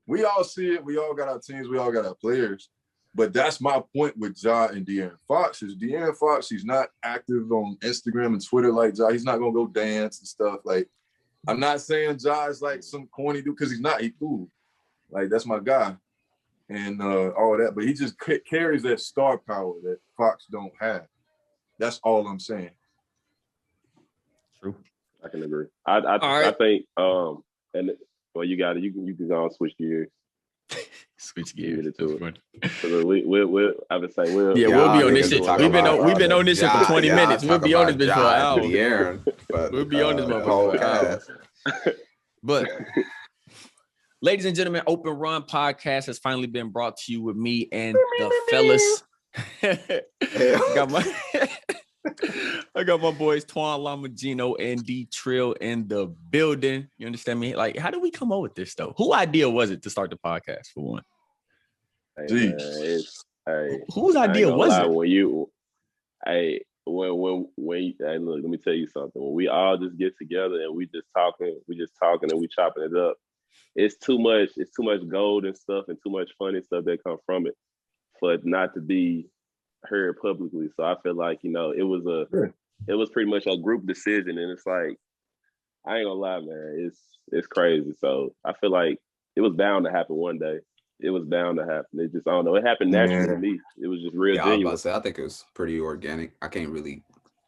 we all see it. We all got our teams. We all got our players. But that's my point with Ja and De'Aaron Fox. Is De'Aaron Fox, he's not active on Instagram and Twitter like Ja. He's not going to go dance and stuff. Like, I'm not saying Ja is like some corny dude because he's not. He's cool. Like, that's my guy and all that. But he just carries that star power that Fox don't have. That's all I'm saying. True. I can agree. I think and well, you got it. You can go and switch gears. Switch gears. We'll I would say we'll be on this shit. We've been on this shit for 20 minutes. We'll be on this bitch for an hour. We'll be on this motherfucker for hours. But ladies and gentlemen, Open Run Podcast has finally been brought to you with me and the fellas. I got my boys Twan Lamagino and D Trill in the building. You understand me? Like, how did we come up with this though? Whose idea was it to start the podcast for one? Whose idea was it? Look, let me tell you something. When we all just get together and we just talking and we chopping it up, it's too much gold and stuff and too much funny stuff that come from it for it not to be heard publicly. So I feel like, it was pretty much a group decision, and it's like, I ain't gonna lie, man, it's crazy. So I feel like it was bound to happen one day. It was bound to happen. It just, I don't know, it happened naturally to me. It was just real genuine. I was about to say, I think it was pretty organic. I can't really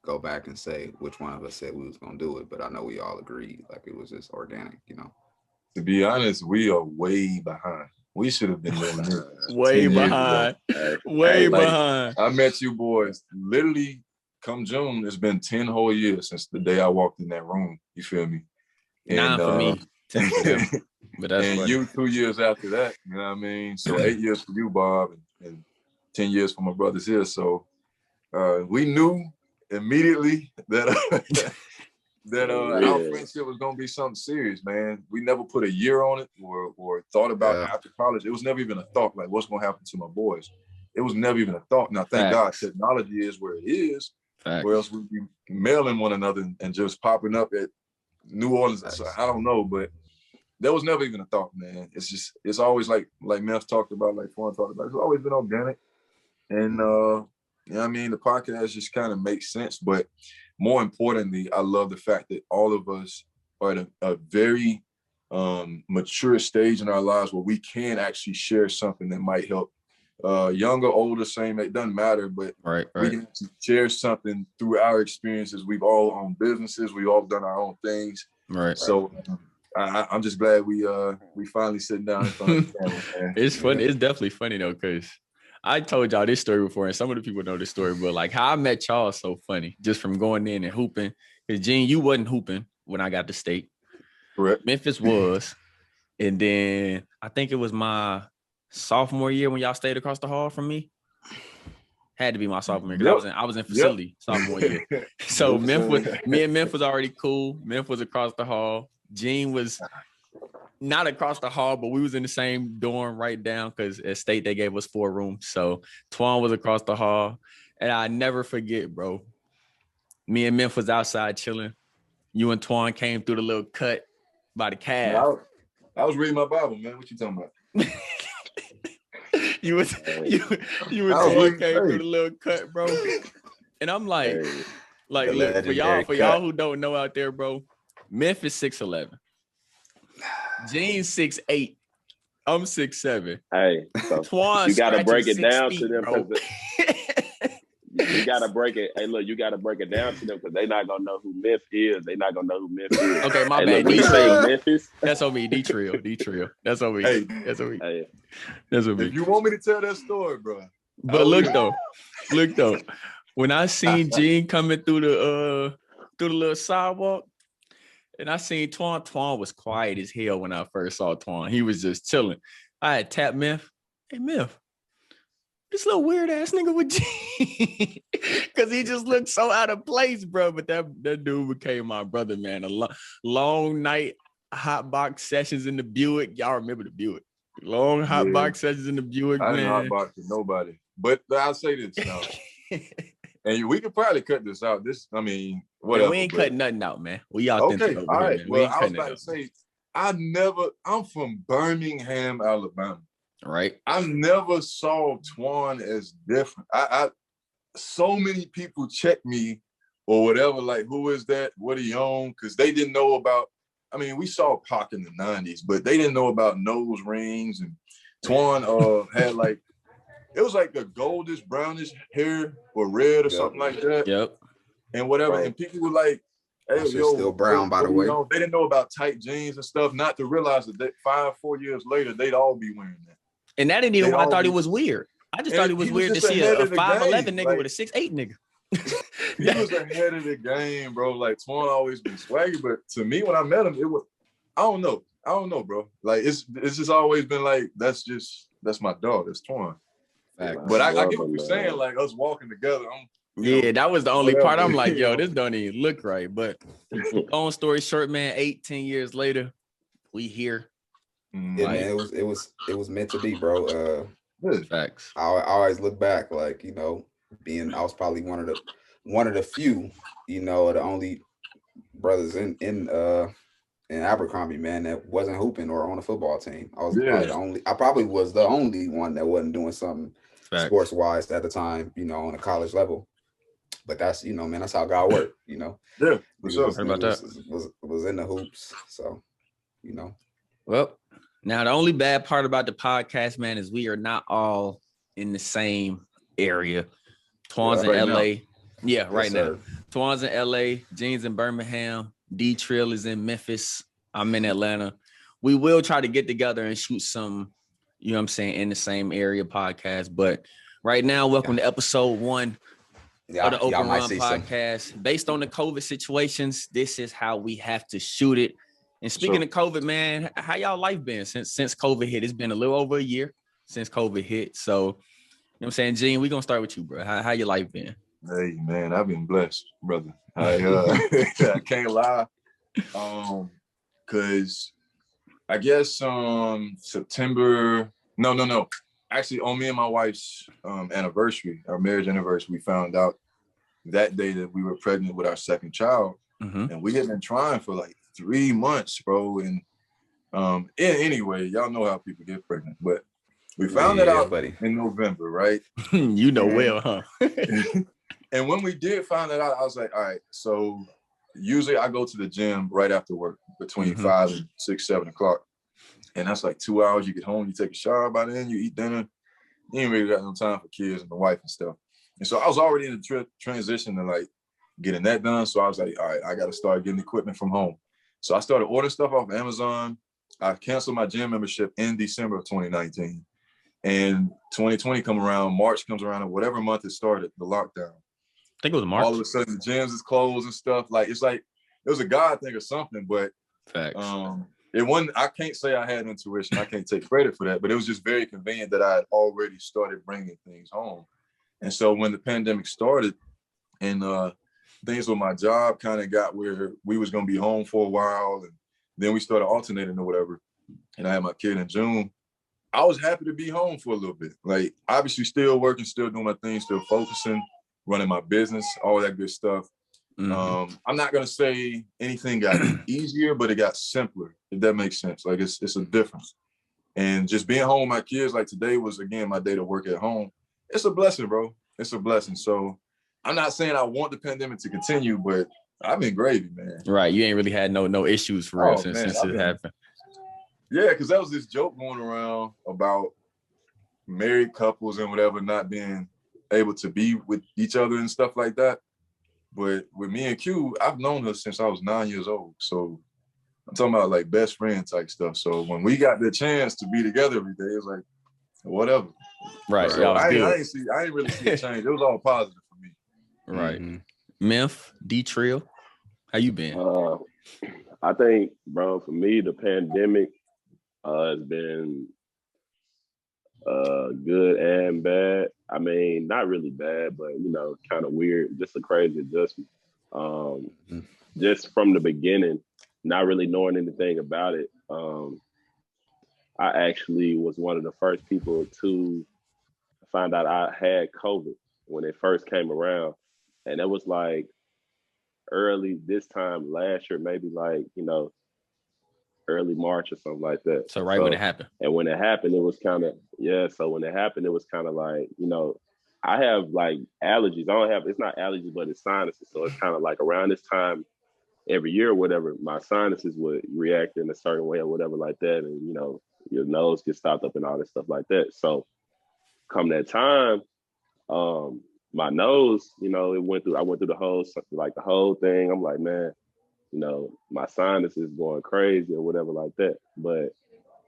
go back and say which one of us said we was gonna do it, but I know we all agreed like it was just organic, To be honest, we are way behind. We should have been doing this. Way behind. Behind. I met you boys literally come June. It's been 10 whole years since the day I walked in that room. You feel me? And, 9 for me, 10 for them. But that's and funny. you 2 years after that, you know what I mean? So 8 years for you, Bob, and 10 years for my brothers here. So we knew immediately that our friendship was gonna be something serious, man. We never put a year on it or thought about it after college. It was never even a thought, like what's gonna happen to my boys. It was never even a thought. Now, thank God, technology is where it is. Where else we'd be mailing one another and just popping up at New Orleans. So I don't know, but there was never even a thought, man. It's always like Meth talked about, like Fawn talked about. It's always been organic, and I mean, the podcast just kind of makes sense, but more importantly, I love the fact that all of us are at a very mature stage in our lives where we can actually share something that might help younger, older, same, it doesn't matter, but we can share something through our experiences. We've all owned businesses. We've all done our own things. Right. So I'm just glad we finally sitting down in front of the camera, man. It's funny. It's definitely funny though, because I told y'all this story before, and some of the people know this story, but like how I met y'all is so funny, just from going in and hooping. Because Gene, you wasn't hooping when I got to state. Correct. Memphis was. And then I think it was my sophomore year when y'all stayed across the hall from me. Had to be my sophomore year because I was in facility sophomore year. So me and Memphis was already cool. Memphis was across the hall. Gene was not across the hall, but we was in the same dorm right down because at State they gave us 4 rooms. So Twan was across the hall. And I never forget, bro. Me and Memphis was outside chilling. You and Twan came through the little cut by the calf. I was reading my Bible, man. What you talking about? you and Twan came through the little cut, bro. And I'm like, look, for y'all who don't know out there, bro, Memphis 6'11". Gene 6'8". I'm 6'7". Hey, so Twan, you gotta break it down to them. Bro. You gotta break it. Hey, look, you gotta break it down to them because they're not gonna know who Memphis is. They're not gonna know who Memphis is. Okay, my bad. Look, say Memphis. That's on me. D Trill. That's on me. Hey, that's on me. Hey. That's on me. If you want me to tell that story, bro. But look though, when I seen Gene coming through the little sidewalk, and I seen Twan was quiet as hell when I first saw Twan. He was just chilling. I had tapped Meth. Hey, Meth. This little weird ass nigga with G, because he just looked so out of place, bro. But that dude became my brother, man. A long night hot box sessions in the Buick. Y'all remember the Buick? Long hot box sessions in the Buick, I man. didn't hot box with nobody, but I'll say this now, and we could probably cut this out. Whatever. Man, we ain't cutting nothing out, man. We authentic. Okay, all right. man. Well, I was about to say, I'm from Birmingham, Alabama. Right. I never saw Twan as different. So many people check me or whatever, like, who is that? What are you on? Because they didn't know about, I mean, we saw Pac in the 90s, but they didn't know about nose rings. And Twan had like, it was like a goldish, brownish hair or red or something like that. Yep. And whatever. Right. And people were like, hey, yo, still brown, by the way. They didn't know about tight jeans and stuff, not to realize that 4 years later, they'd all be wearing that. And that didn't even why I thought it was weird. I just thought it was weird to see a 5'11" nigga like, with a 6'8" nigga. He was ahead of the game, bro. Like, Twan always been swaggy, but to me, when I met him, it was, I don't know, bro. Like, it's just always been like, that's my dog. That's Twan. But I get what you're saying, like us walking together. That was the only part. I'm like, yo, this don't even look right. But long story short, man, 18 years later, we here. Yeah, man, it was meant to be, bro. Facts. I always look back, like, you know, I was probably one of the few, you know, the only brothers in Abercrombie, man, that wasn't hooping or on a football team. I probably was the only one that wasn't doing something sports wise at the time, you know, on a college level. But that's, you know, man, that's how God worked, you know. Yeah, for sure. Was in the hoops, so, you know. Well, now the only bad part about the podcast, man, is we are not all in the same area. Twan's in LA. Now. Yeah, right now. Twan's in LA, Gene's in Birmingham, D Trill is in Memphis. I'm in Atlanta. We will try to get together and shoot some, you know what I'm saying, in the same area podcast. But right now, welcome to episode 1 of the Open Run podcast. Based on the COVID situations, this is how we have to shoot it. And speaking of COVID, man, how y'all life been since COVID hit? It's been a little over a year since COVID hit. So, you know what I'm saying, Gene, we're going to start with you, bro. How your life been? Hey, man, I've been blessed, brother. I can't lie. Because I guess September, no. Actually, on me and my wife's anniversary, our marriage anniversary, we found out that day that we were pregnant with our second child. Mm-hmm. And we had been trying for like 3 months, bro. And anyway, y'all know how people get pregnant, but we found that out in November, right? You know well, huh? And when we did find that out, I was like, all right, so usually I go to the gym right after work between 5 and 6, 7 o'clock. And that's like 2 hours. You get home, you take a shower, by then you eat dinner. You ain't really got no time for kids and the wife and stuff. And so I was already in the transition to like getting that done. So I was like, all right, I got to start getting equipment from home. So I started ordering stuff off Amazon. I canceled my gym membership in December of 2019. And 2020 come around, March comes around, and whatever month it started, the lockdown. I think it was March. All of a sudden the gyms is closed and stuff. Like, it's like, it was a God thing or something, but it wasn't, I can't say I had intuition. I can't take credit for that, but it was just very convenient that I had already started bringing things home. And so when the pandemic started and things with my job kind of got where we was going to be home for a while, and then we started alternating or whatever, and I had my kid in June, I was happy to be home for a little bit. Like, obviously still working, still doing my thing, still focusing, running my business, all that good stuff. Mm-hmm. I'm not going to say anything got easier, but it got simpler, if that makes sense. Like, it's a difference. And just being home with my kids, like today was, again, my day to work at home. It's a blessing, bro. It's a blessing. So I'm not saying I want the pandemic to continue, but I've been gravy, man. Right. You ain't really had no issues for real since it happened. Yeah, because that was this joke going around about married couples and whatever not being able to be with each other and stuff like that. But with me and Q, I've known her since I was 9 years old. So I'm talking about like best friend type stuff. So when we got the chance to be together every day, it was like, whatever. Right. So I ain't really see a change. It was all positive for me. Right. Memph, D Trill, how you been? I think, bro, for me, the pandemic has been good and bad. I mean, not really bad, but, you know, kind of weird. Just a crazy adjustment. Just from the beginning, not really knowing anything about it. I actually was one of the first people to find out I had COVID when it first came around. And it was like early this time last year, maybe like, you know, early March or something like that. So when it happened. And when it happened, it was kind of, so when it happened, it was kind of like, I have like allergies. It's not allergies, but it's sinuses. So it's kind of like around this time every year or whatever, my sinuses would react in a certain way or whatever like that. And, your nose gets stopped up and all this stuff like that. So come that time, my nose, I went through the whole thing. I'm like, man, my sinus is going crazy or whatever like that. But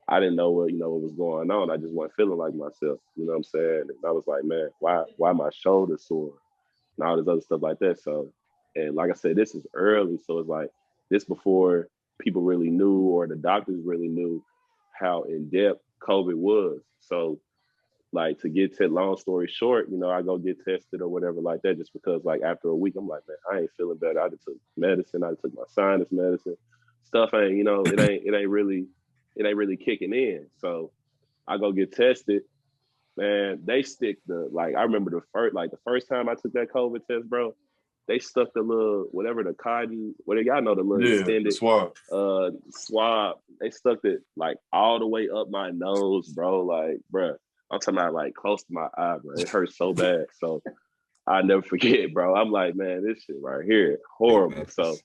I didn't know what was going on. I just wasn't feeling like myself. You know what I'm saying? And I was like, man, why my shoulders sore and all this other stuff like that. So, and like I said, this is early. So it's like this before people really knew or the doctors really knew how in depth COVID was. So like to get to long story short, I go get tested or whatever like that, just because like after a week, I'm like, man, I ain't feeling better. I just took medicine. I took my sinus medicine. Stuff ain't, it ain't really kicking in. So I go get tested. Man, they stick I remember the first time I took that COVID test, bro, they stuck the little, whatever the cotton, y'all know the little extended swab. Swab. They stuck it like all the way up my nose, bro. Like, bro, I'm talking about like close to my eye, bro. It hurts so bad. So I never forget, bro. I'm like, man, this shit right here, horrible. So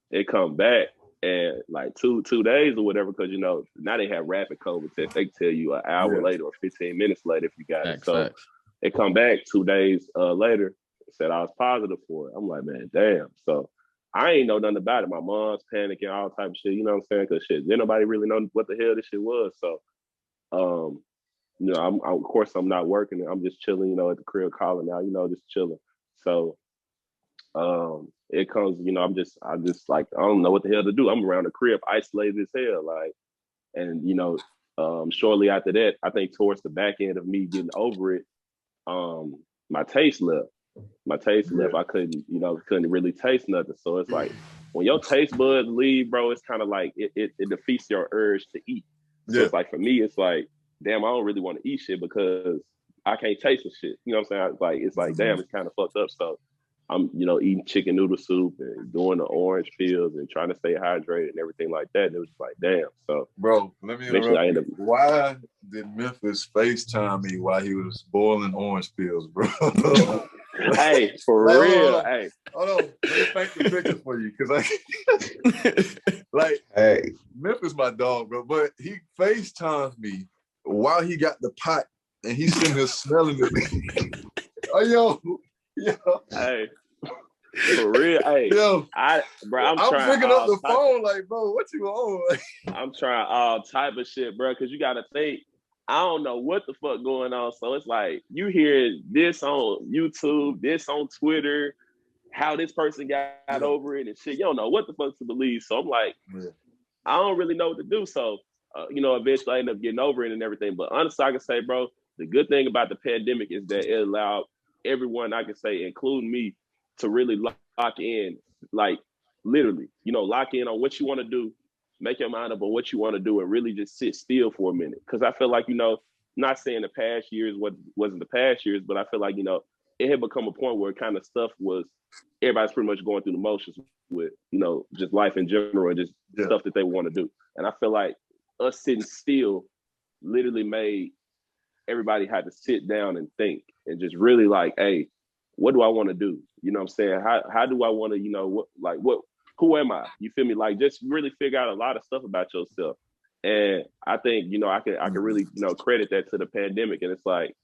it come back and like two days or whatever, because now they have rapid COVID tests. They tell you an hour later or 15 minutes later if you got it. So it come back 2 days later, said I was positive for it. I'm like, man, damn. So I ain't know nothing about it. My mom's panicking, all type of shit, you know what I'm saying? Because shit, didn't nobody really know what the hell this shit was. So I'm of course I'm not working. I'm just chilling, at the crib calling out, just chilling. So it comes, I'm just like, I don't know what the hell to do. I'm around the crib, isolated as hell, like, and shortly after that, I think towards the back end of me getting over it, my taste left. I couldn't really taste nothing. So it's like when your taste buds leave, bro, it's kind of like it defeats your urge to eat. So it's like for me, it's like, damn, I don't really want to eat shit because I can't taste the shit. You know what I'm saying? It's like, damn, it's kind of fucked up. So I'm, eating chicken noodle soup and doing the orange peels and trying to stay hydrated and everything like that. And it was like, damn. So, bro, let me interrupt. Why did Memphis FaceTime me while he was boiling orange peels, bro? Hey, for real. Hey, hold on. Let me paint the picture for you, because hey, Memphis my dog, bro. But he FaceTimes me while he got the pot and he's sitting there smelling it. Oh, yo. Hey, for real. Hey, yo, I'm picking up the phone like, bro, what you on? I'm trying all type of shit, bro, because you got to think, I don't know what the fuck going on. So it's like you hear this on YouTube, this on Twitter, how this person got over it and shit. You don't know what the fuck to believe. So I'm like, I don't really know what to do. So, eventually I end up getting over it and everything. But honestly, I can say, bro, the good thing about the pandemic is that it allowed everyone, I can say, including me, to really lock in, like literally, lock in on what you want to do, make your mind up on what you want to do, and really just sit still for a minute. Because I feel like, not saying the past years wasn't the past years, but I feel like, it had become a point where kind of stuff was, everybody's pretty much going through the motions with, just life in general and just stuff that they want to do. And I feel like us sitting still literally made everybody had to sit down and think and just really like, hey, what do I want to do? You know what I'm saying? How do I want to, who am I? You feel me? Like just really figure out a lot of stuff about yourself. And I think, I could really, credit that to the pandemic. And it's like,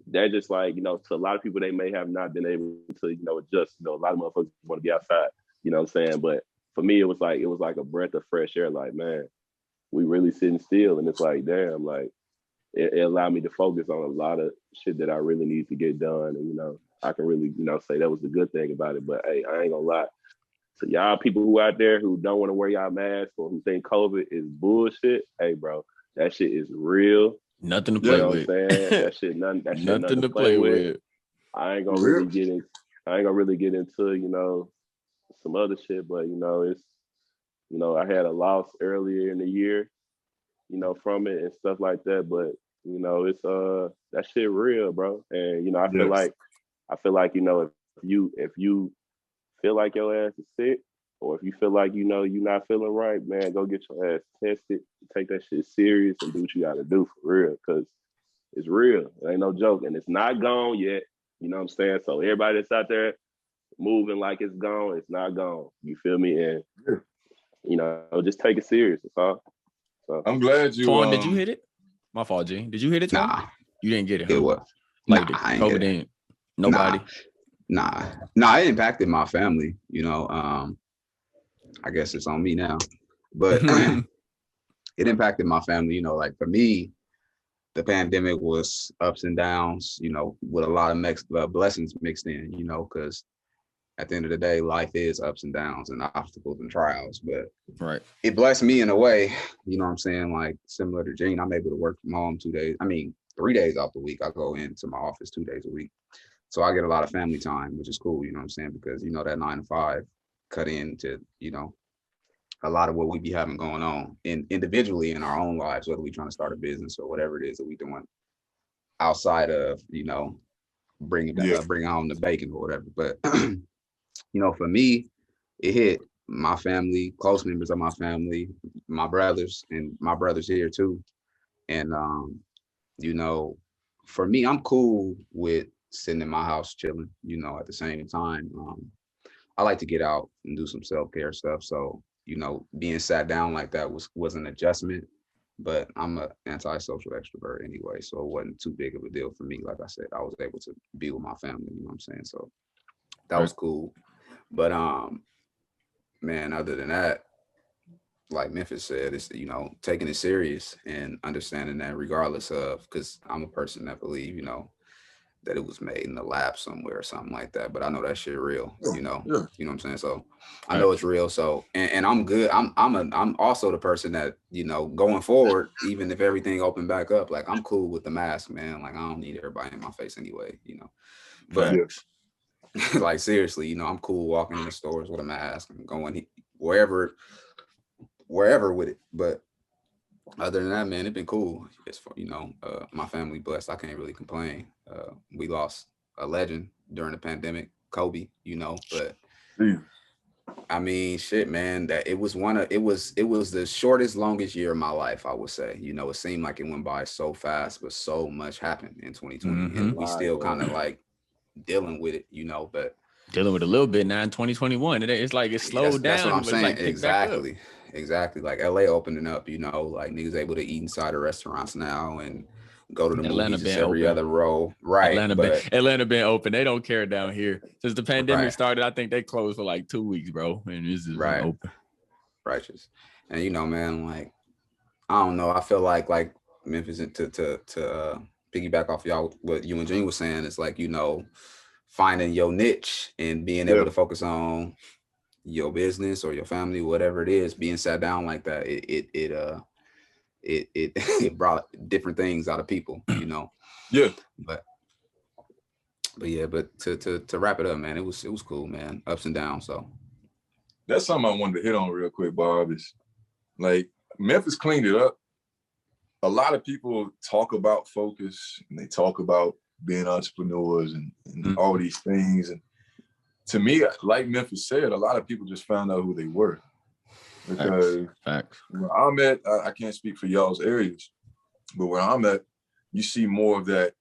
that just like, to a lot of people, they may have not been able to, adjust. A lot of motherfuckers want to be outside, you know what I'm saying? But for me, it was like a breath of fresh air. Like, man, we really sitting still. And it's like, damn, like, it allowed me to focus on a lot of shit that I really need to get done. And, I can really, say that was the good thing about it. But hey, I ain't gonna lie. So y'all people who out there who don't want to wear y'all mask or who think COVID is bullshit, hey bro, that shit is real. Nothing to play with. That shit nothing to play with. I ain't gonna really get into, some other shit, but it's I had a loss earlier in the year, from it and stuff like that. But it's that shit real, bro. And I feel like if you feel like your ass is sick, Or if you feel like you're not feeling right, man, go get your ass tested. Take that shit serious and do what you gotta do for real, because it's real. It ain't no joke, and it's not gone yet. You know what I'm saying? So everybody that's out there moving like it's gone, it's not gone. You feel me? And just take it serious. That's all. So I'm glad you. Twan, did you hit it? My fault, G. Did you hit it, Twan? Nah, You didn't get it. Huh? it was like nah, the I ain't COVID get it. ain't nobody. Nah, it impacted my family. I guess it's on me now, but it impacted my family. Like for me, the pandemic was ups and downs. With a lot of blessings mixed in. Because at the end of the day, life is ups and downs and obstacles and trials. But right, it blessed me in a way. You know what I'm saying? Like similar to Gene, I'm able to work from home 2 days. 3 days out the week. I go into my office 2 days a week. So I get a lot of family time, which is cool, you know what I'm saying? Because, that 9 to 5 cut into, a lot of what we be having going on individually in our own lives, whether we trying to start a business or whatever it is that we doing outside of, bringing home the bacon or whatever. But, for me, it hit my family, close members of my family, my brothers, and my brothers here too. And, for me, I'm cool with sitting in my house chilling, at the same time. I like to get out and do some self-care stuff. So, being sat down like that was an adjustment, but I'm an antisocial extrovert anyway. So it wasn't too big of a deal for me. Like I said, I was able to be with my family, you know what I'm saying? So that was cool. But man, other than that, like Memphis said, it's, taking it serious and understanding that regardless of, because I'm a person that believe, that it was made in the lab somewhere or something like that. But I know that shit real, you know what I'm saying? So I know it's real. So, and I'm good. I'm also the person that, going forward, even if everything opened back up, like I'm cool with the mask, man. Like I don't need everybody in my face anyway, but like seriously, I'm cool walking in the stores with a mask and going wherever with it. But other than that, man, it's been cool. It's for, my family blessed. I can't really complain. We lost a legend during the pandemic, Kobe, but shit, man, that it was the shortest, longest year of my life, I would say. It seemed like it went by so fast, but so much happened in 2020. And we still kind of like dealing with it, but dealing with a little bit now in 2021. It's like it slowed down. That's what I'm saying. Like Exactly. Like LA opening up, like niggas able to eat inside of restaurants now and go to the movies every other row. Right. Atlanta been open. They don't care down here. Since the pandemic started, I think they closed for like 2 weeks, bro. And it's just open. Righteous. And man, like, I don't know. I feel like Memphis to piggyback off y'all, what you and Gene was saying, is like, finding your niche and being able to focus on your business or your family, whatever it is, being sat down like that, it brought different things out of people, But to wrap it up, man, it was cool, man. Ups and downs. So that's something I wanted to hit on real quick, Bob, is like Memphis cleaned it up. A lot of people talk about focus and they talk about being entrepreneurs and all these things. And to me, like Memphis said, a lot of people just found out who they were. Because where I'm at, I can't speak for y'all's areas, but where I'm at, you see more of that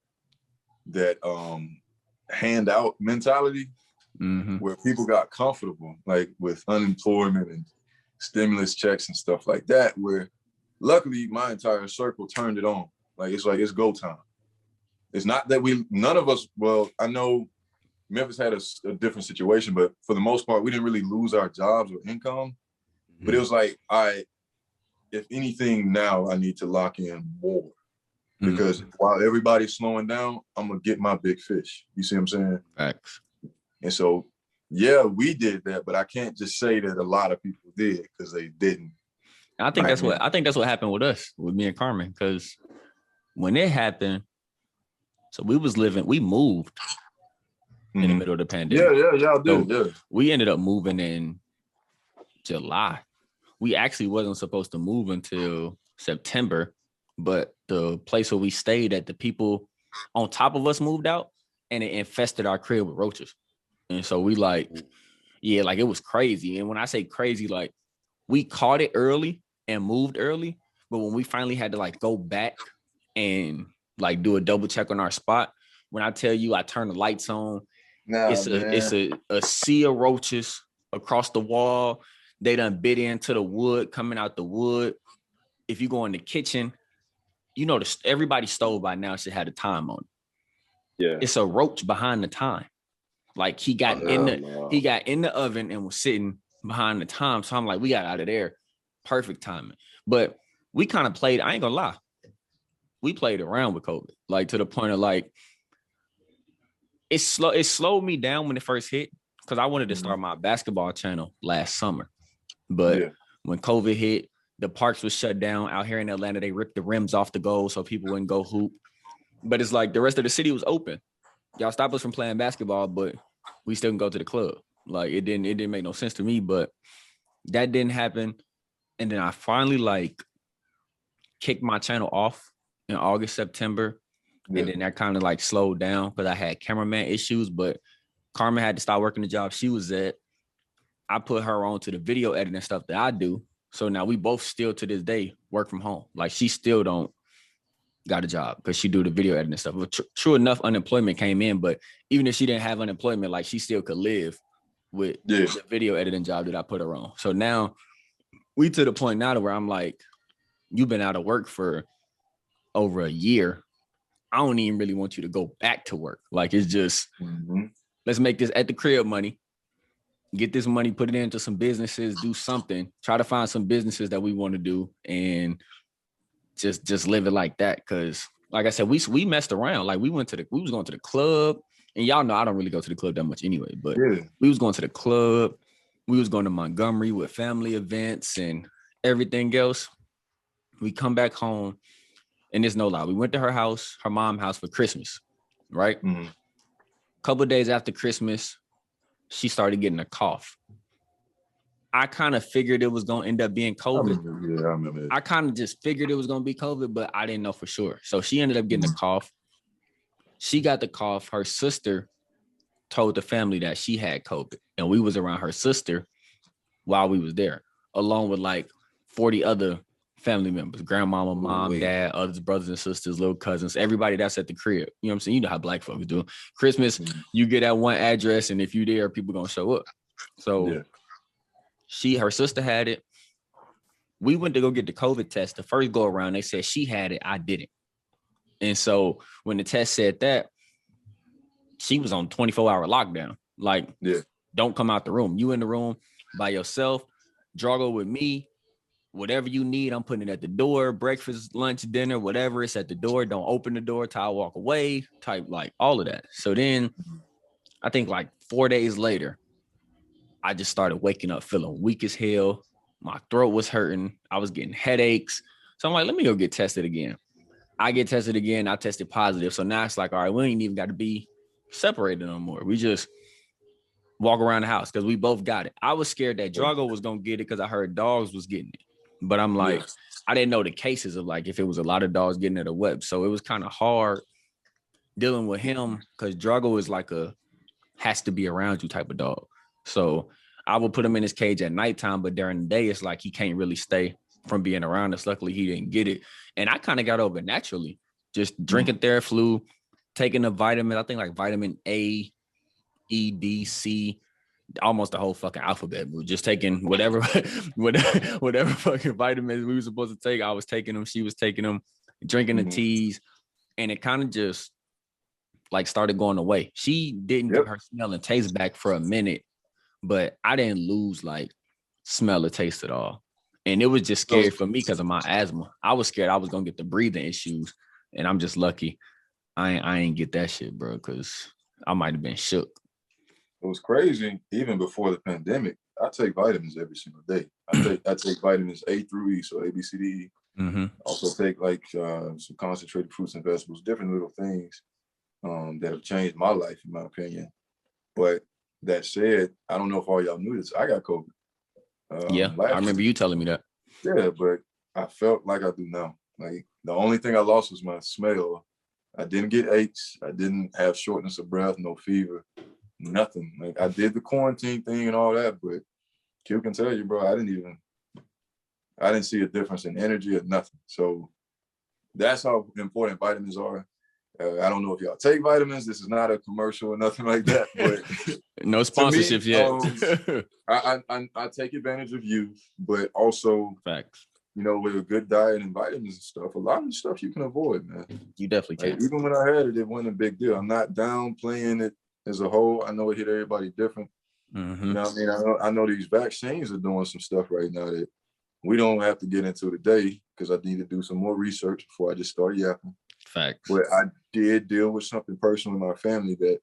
handout mentality, where people got comfortable, like with unemployment and stimulus checks and stuff like that, where luckily my entire circle turned it on. Like it's go time. It's not that none of us, well, I know Memphis had a different situation, but for the most part, we didn't really lose our jobs or income. But it was like, if anything now, I need to lock in more. Because while everybody's slowing down, I'm going to get my big fish. You see what I'm saying? Facts. And so, yeah, we did that, but I can't just say that a lot of people did, because they didn't. I think that's what happened with us, with me and Carmen, because when it happened, so we moved in the middle of the pandemic. Yeah, y'all did. So we ended up moving in July. We actually wasn't supposed to move until September, but the place where we stayed at, the people on top of us moved out and it infested our crib with roaches. And so we like, Yeah, like it was crazy. And when I say crazy, like we caught it early and moved early, but when we finally had to like go back and like do a double check on our spot, when I tell you I turned the lights on, it's a sea of roaches across the wall. They done bit into the wood, coming out the wood. If you go in the kitchen, you know, everybody's stove by now should have a time on it. Yeah. It's a roach behind the time. Like he got in the oven and was sitting behind the time. So I'm like, we got out of there. Perfect timing. But we kind of played, I ain't gonna lie. We played around with COVID, like to the point of like, it slowed me down when it first hit because I wanted to start my basketball channel last summer. But when COVID hit, the parks was shut down out here in Atlanta. They ripped the rims off the goal so people wouldn't go hoop. But it's like the rest of the city was open. Y'all stopped us from playing basketball, but we still can go to the club. Like it didn't make no sense to me, but that didn't happen. And then I finally like kicked my channel off in August, September. And then that kind of like slowed down because I had cameraman issues, but Carmen had to stop working the job she was at. I put her on to the video editing stuff that I do. So now we both still to this day work from home. Like she still don't got a job because she do the video editing stuff. But true enough, unemployment came in, but even if she didn't have unemployment, like she still could live with the video editing job that I put her on. So now we to the point now to where I'm like, you've been out of work for over a year. I don't even really want you to go back to work. Like it's just, let's make this at the crib money. Get this money, put it into some businesses, do something, try to find some businesses that we want to do and just live it like that. Cause like I said, we messed around. Like we was going to the club and y'all know I don't really go to the club that much anyway, but we was going to the club. We was going to Montgomery with family events and everything else. We come back home and there's no lie. We went to her house, her mom's house for Christmas, right? Couple of days after Christmas, she started getting a cough. I kind of figured it was going to end up being COVID. I remember it. I kind of just figured it was going to be COVID, but I didn't know for sure. So she ended up getting a cough. She got the cough. Her sister told the family that she had COVID. And we was around her sister while we was there, along with like 40 other family members, grandmama, mom, dad, others, brothers and sisters, little cousins, everybody that's at the crib. You know what I'm saying? You know how black folks do. Christmas, you get that one address, and if you there, people gonna show up. So her sister had it. We went to go get the COVID test. The first go around, they said she had it, I didn't. And so when the test said that, she was on 24-hour lockdown. Like, don't come out the room. You in the room by yourself, Drago with me. Whatever you need, I'm putting it at the door. Breakfast, lunch, dinner, whatever, it's at the door. Don't open the door till I walk away, type like all of that. So then I think like 4 days later, I just started waking up feeling weak as hell. My throat was hurting. I was getting headaches. So I'm like, let me go get tested again. I get tested again. I tested positive. So now it's like, all right, we ain't even got to be separated no more. We just walk around the house because we both got it. I was scared that Drago was going to get it because I heard dogs was getting it. But I'm like, I didn't know the cases of like if it was a lot of dogs getting it or what. So it was kind of hard dealing with him because Drago is like has to be around you type of dog. So I would put him in his cage at nighttime, but during the day, it's like he can't really stay from being around us. Luckily, he didn't get it. And I kind of got over it naturally, just drinking Theraflu, taking a vitamin, I think like vitamin A, E, D, C, almost the whole fucking alphabet. We were just taking whatever fucking vitamins we were supposed to take. I was taking them. She was taking them, drinking the teas. And it kind of just like started going away. She didn't get her smell and taste back for a minute, but I didn't lose like smell or taste at all. And it was just scary for me because of my asthma. I was scared I was going to get the breathing issues. And I'm just lucky I ain't get that shit, bro, because I might have been shook. It was crazy. Even before the pandemic, I take vitamins every single day. I take vitamins A through E, so A, B, C, D, E. Also take like some concentrated fruits and vegetables, different little things that have changed my life, in my opinion. But that said, I don't know if all y'all knew this. I got COVID. I remember you telling me that. Yeah, but I felt like I do now. Like the only thing I lost was my smell. I didn't get aches. I didn't have shortness of breath, no fever. nothing. Like I did the quarantine thing and all that, but Q can tell you, bro, I didn't see a difference in energy or nothing. So that's how important vitamins are. I don't know if y'all take vitamins. This is not a commercial or nothing like that, but no sponsorships yet. I take advantage of youth, but also facts. You know, with a good diet and vitamins and stuff, a lot of the stuff you can avoid, man. You definitely can. Like, even when I had it wasn't a big deal. I'm not downplaying it as a whole. I know it hit everybody different. Mm-hmm. You know what I mean? I know these vaccines are doing some stuff right now that we don't have to get into today because I need to do some more research before I just start yapping. Facts. But I did deal with something personal in my family that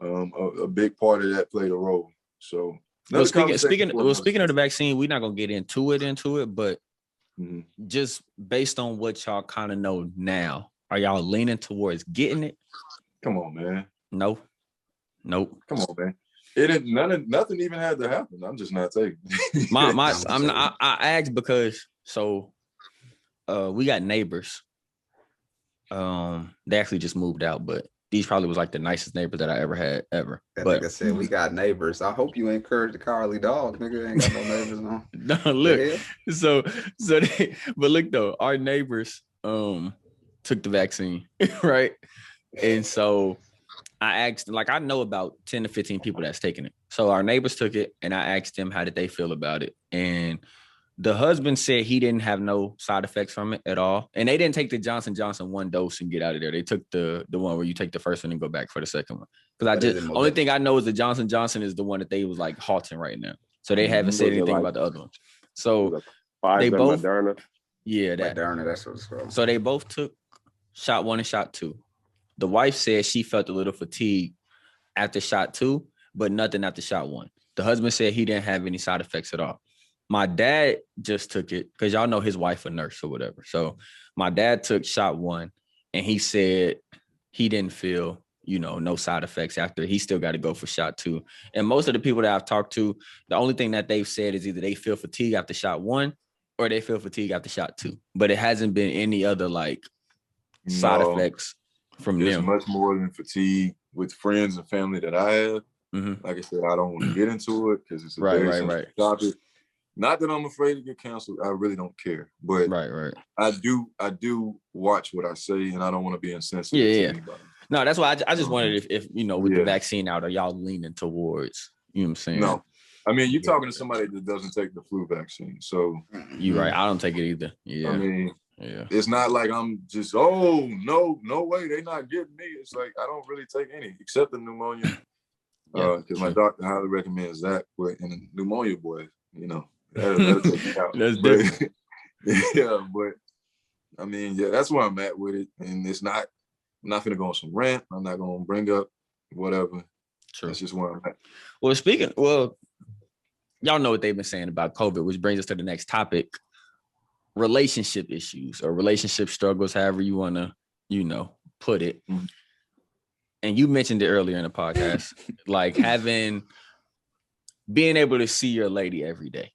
a big part of that played a role. So speaking of the vaccine, we're not gonna get into it, but just based on what y'all kind of know now, are y'all leaning towards getting it? Come on, man. Nope. Come on, man. Nothing even had to happen. I'm just not taking it. I asked because we got neighbors. They actually just moved out, but these probably was like the nicest neighbors that I ever had ever. That nigga said we got neighbors. I hope you encourage the cowardly dog, nigga. Ain't got no neighbors on. No, look. But look though, our neighbors took the vaccine, right? And so I asked, like, I know about 10 to 15 people that's taking it. So our neighbors took it, and I asked them how did they feel about it, and the husband said he didn't have no side effects from it at all. And they didn't take the Johnson & Johnson one dose and get out of there. They took the one where you take the first one and go back for the second one. Because only thing I know is the Johnson & Johnson is the one that they was like halting right now. So they haven't said anything about the other one. So they both, Moderna. Yeah, that. Moderna, that's what it's called. So they both took shot 1 and shot 2. The wife said she felt a little fatigue after shot 2, but nothing after shot 1. The husband said he didn't have any side effects at all. My dad just took it because y'all know his wife a nurse or whatever. So my dad took shot 1 and he said he didn't feel, no side effects after. He still got to go for shot 2. And most of the people that I've talked to, the only thing that they've said is either they feel fatigue after shot 1 or they feel fatigue after shot 2. But it hasn't been any other side effects from them. It's much more than fatigue with friends and family that I have. Mm-hmm. Like I said, I don't want to get into it because it's a very sensitive topic. Not that I'm afraid to get canceled. I really don't care. But I do watch what I say, and I don't want to be insensitive to anybody. No, that's why I just wondered if with the vaccine out, are y'all leaning towards, you know what I'm saying? No. I mean, you're talking to somebody that doesn't take the flu vaccine. So you're right. I don't take it either. Yeah. I mean, it's not like I'm just, no way, they're not getting me. It's like I don't really take any except the pneumonia. Because my doctor highly recommends that. But in the pneumonia, boy, that'll take me out. That's different. But I mean, that's where I'm at with it. And I'm not gonna go on some rant. I'm not gonna bring up whatever. True. That's just where I'm at. Well, y'all know what they've been saying about COVID, which brings us to the next topic: relationship issues or relationship struggles, however you want to, put it. Mm-hmm. And you mentioned it earlier in the podcast, like being able to see your lady every day.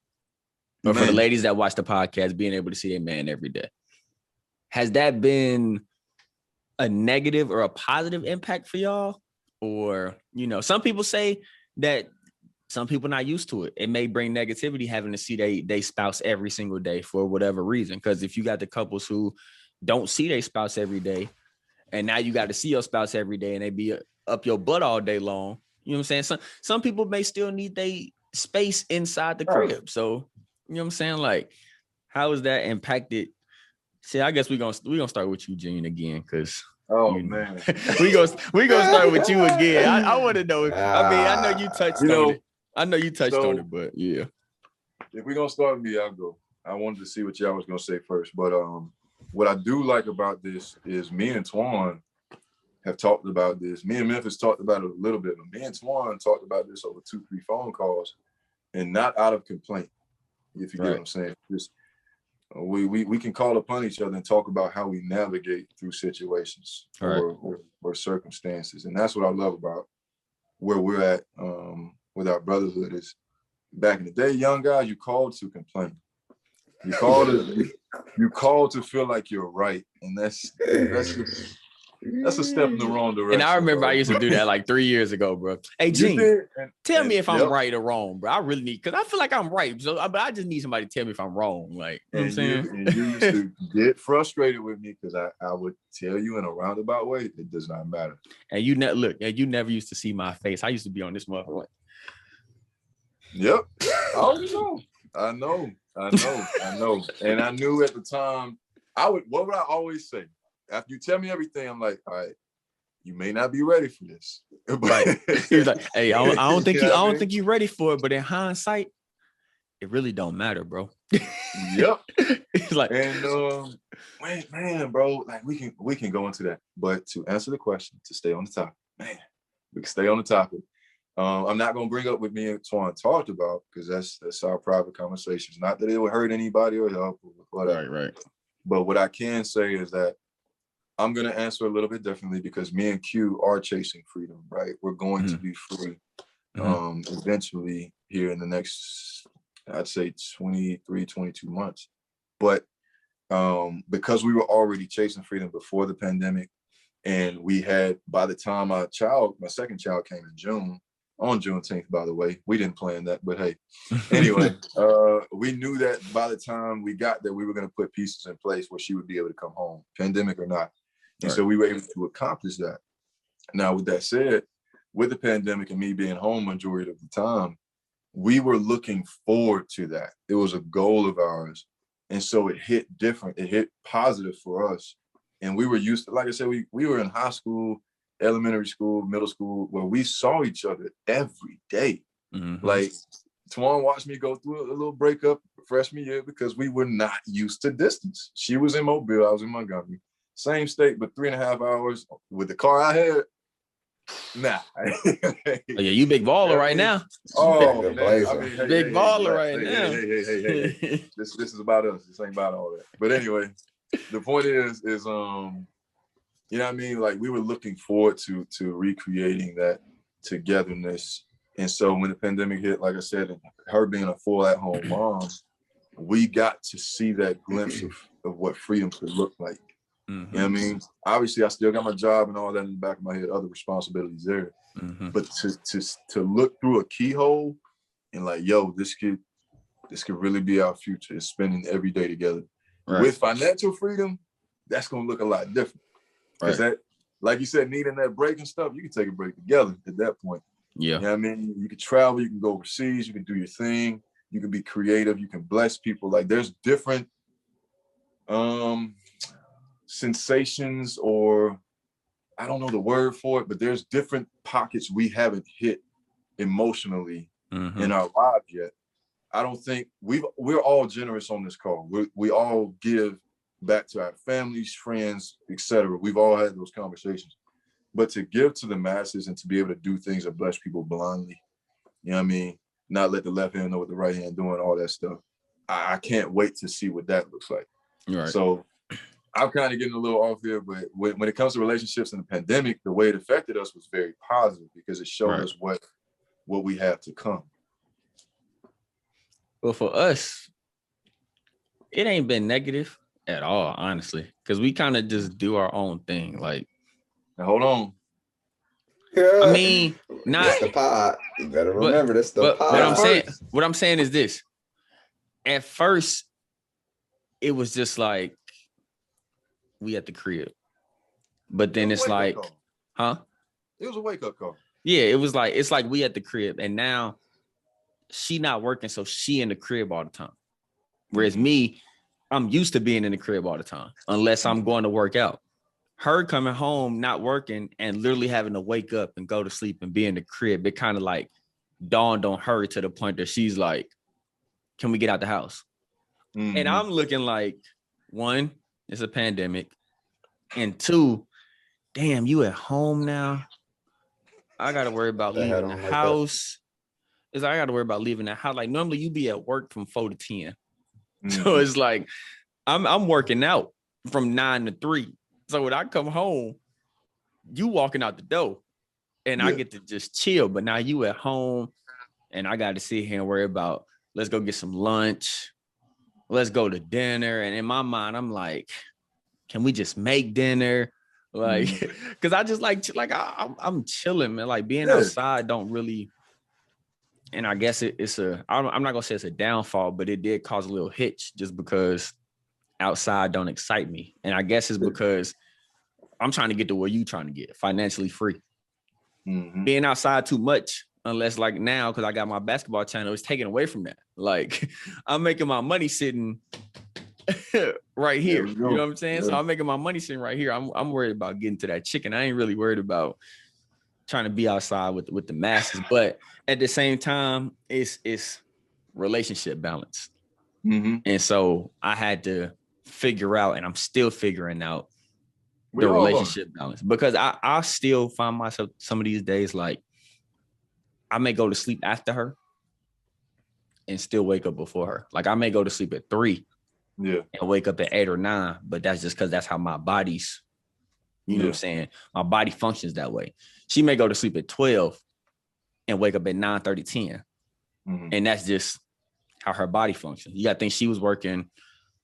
Or for the ladies that watch the podcast, being able to see their man every day. Has that been a negative or a positive impact for y'all? Or, some people say that some people not used to it. It may bring negativity having to see they spouse every single day for whatever reason. Because if you got the couples who don't see their spouse every day, and now you got to see your spouse every day and they be up your butt all day long, you know what I'm saying? Some people may still need their space inside the crib. So, you know what I'm saying? Like, how has that impacted? See, I guess we're gonna start with you, Gene, again, because man, we gonna start with you again. I want to know. I mean, I know you touched on it. I know you touched on it, but yeah. If we're gonna start with me, I'll go. I wanted to see what y'all was gonna say first, but what I do like about this is me and Twan have talked about this. Me and Memphis talked about it a little bit, but me and Twan talked about this over 2-3 phone calls, and not out of complaint. If you get what I'm saying, just we can call upon each other and talk about how we navigate through situations or circumstances, and that's what I love about where we're at with our brotherhood. Is back in the day, young guys, you called to complain, you called to feel like you're right, and that's just, That's a step in the wrong direction. And I remember bro. I used to do that like 3 years ago, bro. Hey, Gene, tell me if I'm right or wrong, bro. I really need, because I feel like I'm right. So, but I just need somebody to tell me if I'm wrong. Like, you know what I'm saying? And you used to get frustrated with me because I would tell you in a roundabout way, it does not matter. And you never used to see my face. I used to be on this motherfucker. Like, yep. I know. And I knew at the time, what would I always say? After you tell me everything, I'm like, all right, you may not be ready for this. Right. He was like, hey, I don't think you're ready for it, but in hindsight, it really don't matter, bro. Yep. He's like, and man, bro, like we can go into that. But to answer the question, to stay on the topic, man, we can stay on the topic. I'm not gonna bring up what me and Twan talked about because that's our private conversations. Not that it would hurt anybody or help or whatever. Right. But what I can say is that I'm going to answer a little bit differently because me and Q are chasing freedom, right? We're going to be free eventually here in the next, I'd say 23, 22 months. But because we were already chasing freedom before the pandemic, and we had, by the time my second child came in June, on Juneteenth, by the way, we didn't plan that, but hey, anyway, we knew that by the time we got there, we were going to put pieces in place where she would be able to come home, pandemic or not. And so we were able to accomplish that. Now, with that said, with the pandemic and me being home majority of the time, we were looking forward to that. It was a goal of ours. And so it hit different. It hit positive for us. And we were used to, like I said, we were in high school, elementary school, middle school, where we saw each other every day. Like, Twan watched me go through a little breakup freshman year because we were not used to distance. She was in Mobile, I was in Montgomery. Same state, but 3.5 hours with the car I had. Nah. Oh, yeah, you big baller right now. Oh, man. Big baller right now. Hey. This is about us. This ain't about all that. But anyway, the point is you know what I mean? Like, we were looking forward to recreating that togetherness. And so when the pandemic hit, like I said, and her being a full at-home mom, we got to see that glimpse of what freedom could look like. You know what I mean? Obviously, I still got my job and all that in the back of my head, other responsibilities there. But to look through a keyhole and like, yo, this could really be our future. It's spending every day together. Right. With financial freedom, that's gonna look a lot different. Because that, like you said, needing that break and stuff, you can take a break together at that point. Yeah. You know what I mean? You can travel, you can go overseas, you can do your thing, you can be creative, you can bless people. Like, there's different sensations, or I don't know the word for it, but there's different pockets we haven't hit emotionally in our lives yet. I don't think we're all generous on this call. We all give back to our families, friends, etc. We've all had those conversations. But to give to the masses and to be able to do things that bless people blindly, you know what I mean? Not let the left hand know what the right hand doing, all that stuff. I can't wait to see what that looks like. Right. So I'm kind of getting a little off here, but when it comes to relationships in the pandemic, the way it affected us was very positive because it showed us what we have to come. Well, for us, it ain't been negative at all, honestly, because we kind of just do our own thing. Like, now hold on. I mean, not it's the pod. You better remember this. The pod. What I'm saying is this. At first, it was just like we at the crib, but then it's like, huh? It was a wake-up call. Yeah, it was like, it's like we at the crib, and now she not working, so she in the crib all the time. Whereas me, I'm used to being in the crib all the time, unless I'm going to work out. Her coming home, not working, and literally having to wake up and go to sleep and be in the crib, it kind of like dawned on her to the point that she's like, can we get out the house? And I'm looking like, one, it's a pandemic. And two, damn, you at home now? I got to worry about leaving the house. I got to worry about leaving the house. Like, normally you be at work from 4 to 10. So it's like, I'm working out from 9 to 3. So when I come home, you walking out the door and I get to just chill. But now you at home and I got to sit here and worry about, let's go get some lunch. Let's go to dinner. And in my mind, I'm like, can we just make dinner? Like, because I just like I'm chilling, man. Like being outside don't really, and I guess I'm not gonna say it's a downfall, but it did cause a little hitch just because outside don't excite me. And I guess it's because I'm trying to get to where you trying to get, financially free. Being outside too much, unless like now, because I got my basketball channel, it's taken away from that. Like I'm making my money sitting right here. You know what I'm saying? So I'm making my money sitting right here. I'm worried about getting to that chicken. I ain't really worried about trying to be outside with the masses. But at the same time, it's relationship balance. And so I had to figure out, and I'm still figuring out the relationship balance, because I still find myself some of these days, like I may go to sleep after her and still wake up before her. Like I may go to sleep at 3 and wake up at 8 or 9, but that's just because that's how my body's, you know what I'm saying? My body functions that way. She may go to sleep at 12 and wake up at 9:30, 10. And that's just how her body functions. You got to think she was working,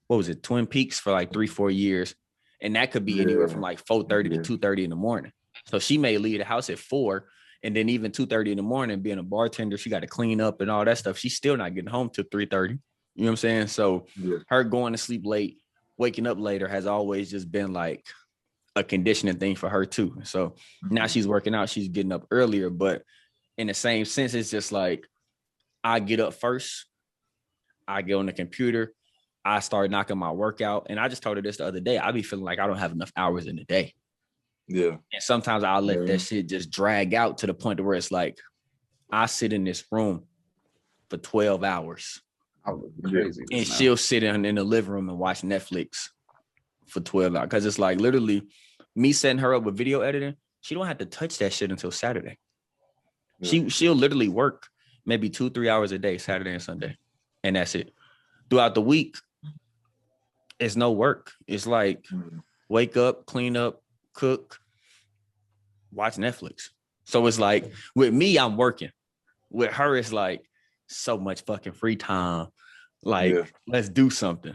what was it, Twin Peaks for like 3-4 years. And that could be anywhere from like 4:30 to 2:30 in the morning. So she may leave the house at 4, and then even 2:30 in the morning, being a bartender, she got to clean up and all that stuff. She's still not getting home till 3:30. You know what I'm saying? So her going to sleep late, waking up later has always just been like a conditioning thing for her too. So now she's working out, she's getting up earlier, but in the same sense, it's just like I get up first, I get on the computer, I start knocking my workout. And I just told her this the other day. I be feeling like I don't have enough hours in the day. And sometimes I'll let that shit just drag out to the point where it's like I sit in this room for 12 hours. Crazy, and she'll sit in the living room and watch Netflix for 12 hours. Because it's like literally me setting her up with video editing. She don't have to touch that shit until Saturday. She'll literally work maybe 2-3 hours a day, Saturday and Sunday. And that's it. Throughout the week, it's no work. It's like wake up, clean up, cook, watch Netflix. So it's like with me, I'm working. With her, it's like so much fucking free time. Like, let's do something.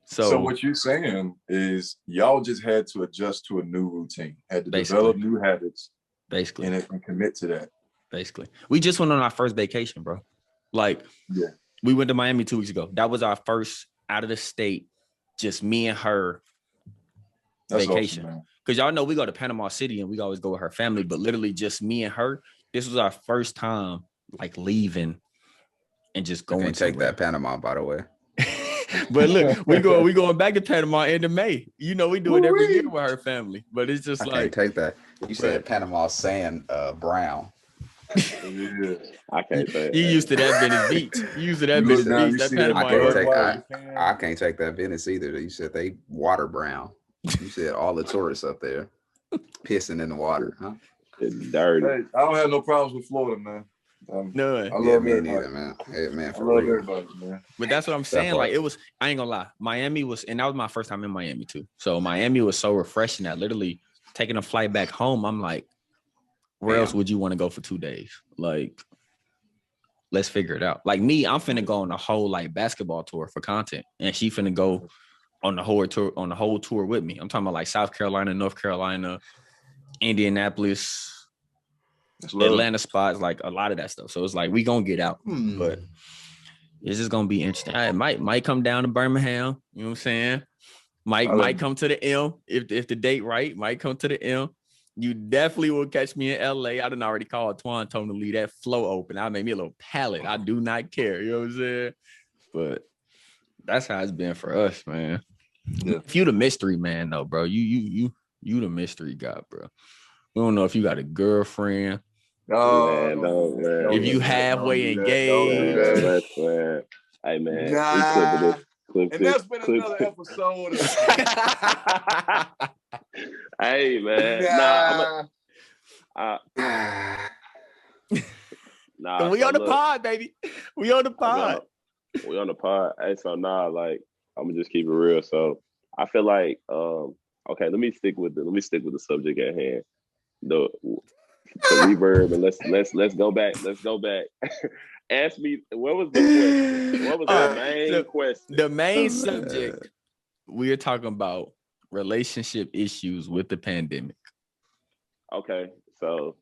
So what you're saying is y'all just had to adjust to a new routine, had to develop new habits, basically, and commit to that. Basically, we just went on our first vacation, bro. Like, we went to Miami 2 weeks ago. That was our first out of the state, just me and her vacation. Awesome, because y'all know we go to Panama City and we always go with her family, but literally just me and her. This was our first time like leaving and just going. Can't take that Panama, by the way. But look, we going back to Panama end of May. You know, we do it every year with her family. But it's just can't take that. You said Panama sand brown. I can't say you used to that Venice Beach. You used to that Venice Beach. That Panama. I can't take that Venice either. You said they water brown. You said all the tourists up there pissing in the water, huh? It's dirty. Hey, I don't have no problems with Florida, man. None. I love me neither, man. Hey, man, I love everybody, man. But that's what I'm saying. Like, it was, I ain't gonna lie. Miami was, and that was my first time in Miami too. So Miami was so refreshing that literally taking a flight back home, I'm like, where else would you want to go for 2 days? Like, let's figure it out. Like me, I'm finna go on a whole like basketball tour for content, and she finna go on the whole tour with me. I'm talking about like South Carolina, North Carolina, Indianapolis, Atlanta spots, like a lot of that stuff. So it's like we gonna get out, but it's just gonna be interesting. I might come down to Birmingham. You know what I'm saying? Might come to the M if the date right. Might come to the M. You definitely will catch me in LA. I done already called Twan, told him to leave that flow open. I made me a little pallet. I do not care. You know what I'm saying? But that's how it's been for us, man. Yeah. If you the mystery man, though, bro, you the mystery guy, bro. We don't know if you got a girlfriend. No, if you halfway engaged. Hey, man. Nah. And that's been another episode. Hey, man. We on the pod, baby. We on the pod. We on the pod. Hey, so like, I'm gonna just keep it real. So I feel like, okay, let me stick with the subject at hand. The reverb, and let's go back. Let's go back. Ask me, what was the question? What was the main question? The main subject we are talking about relationship issues with the pandemic. Okay, so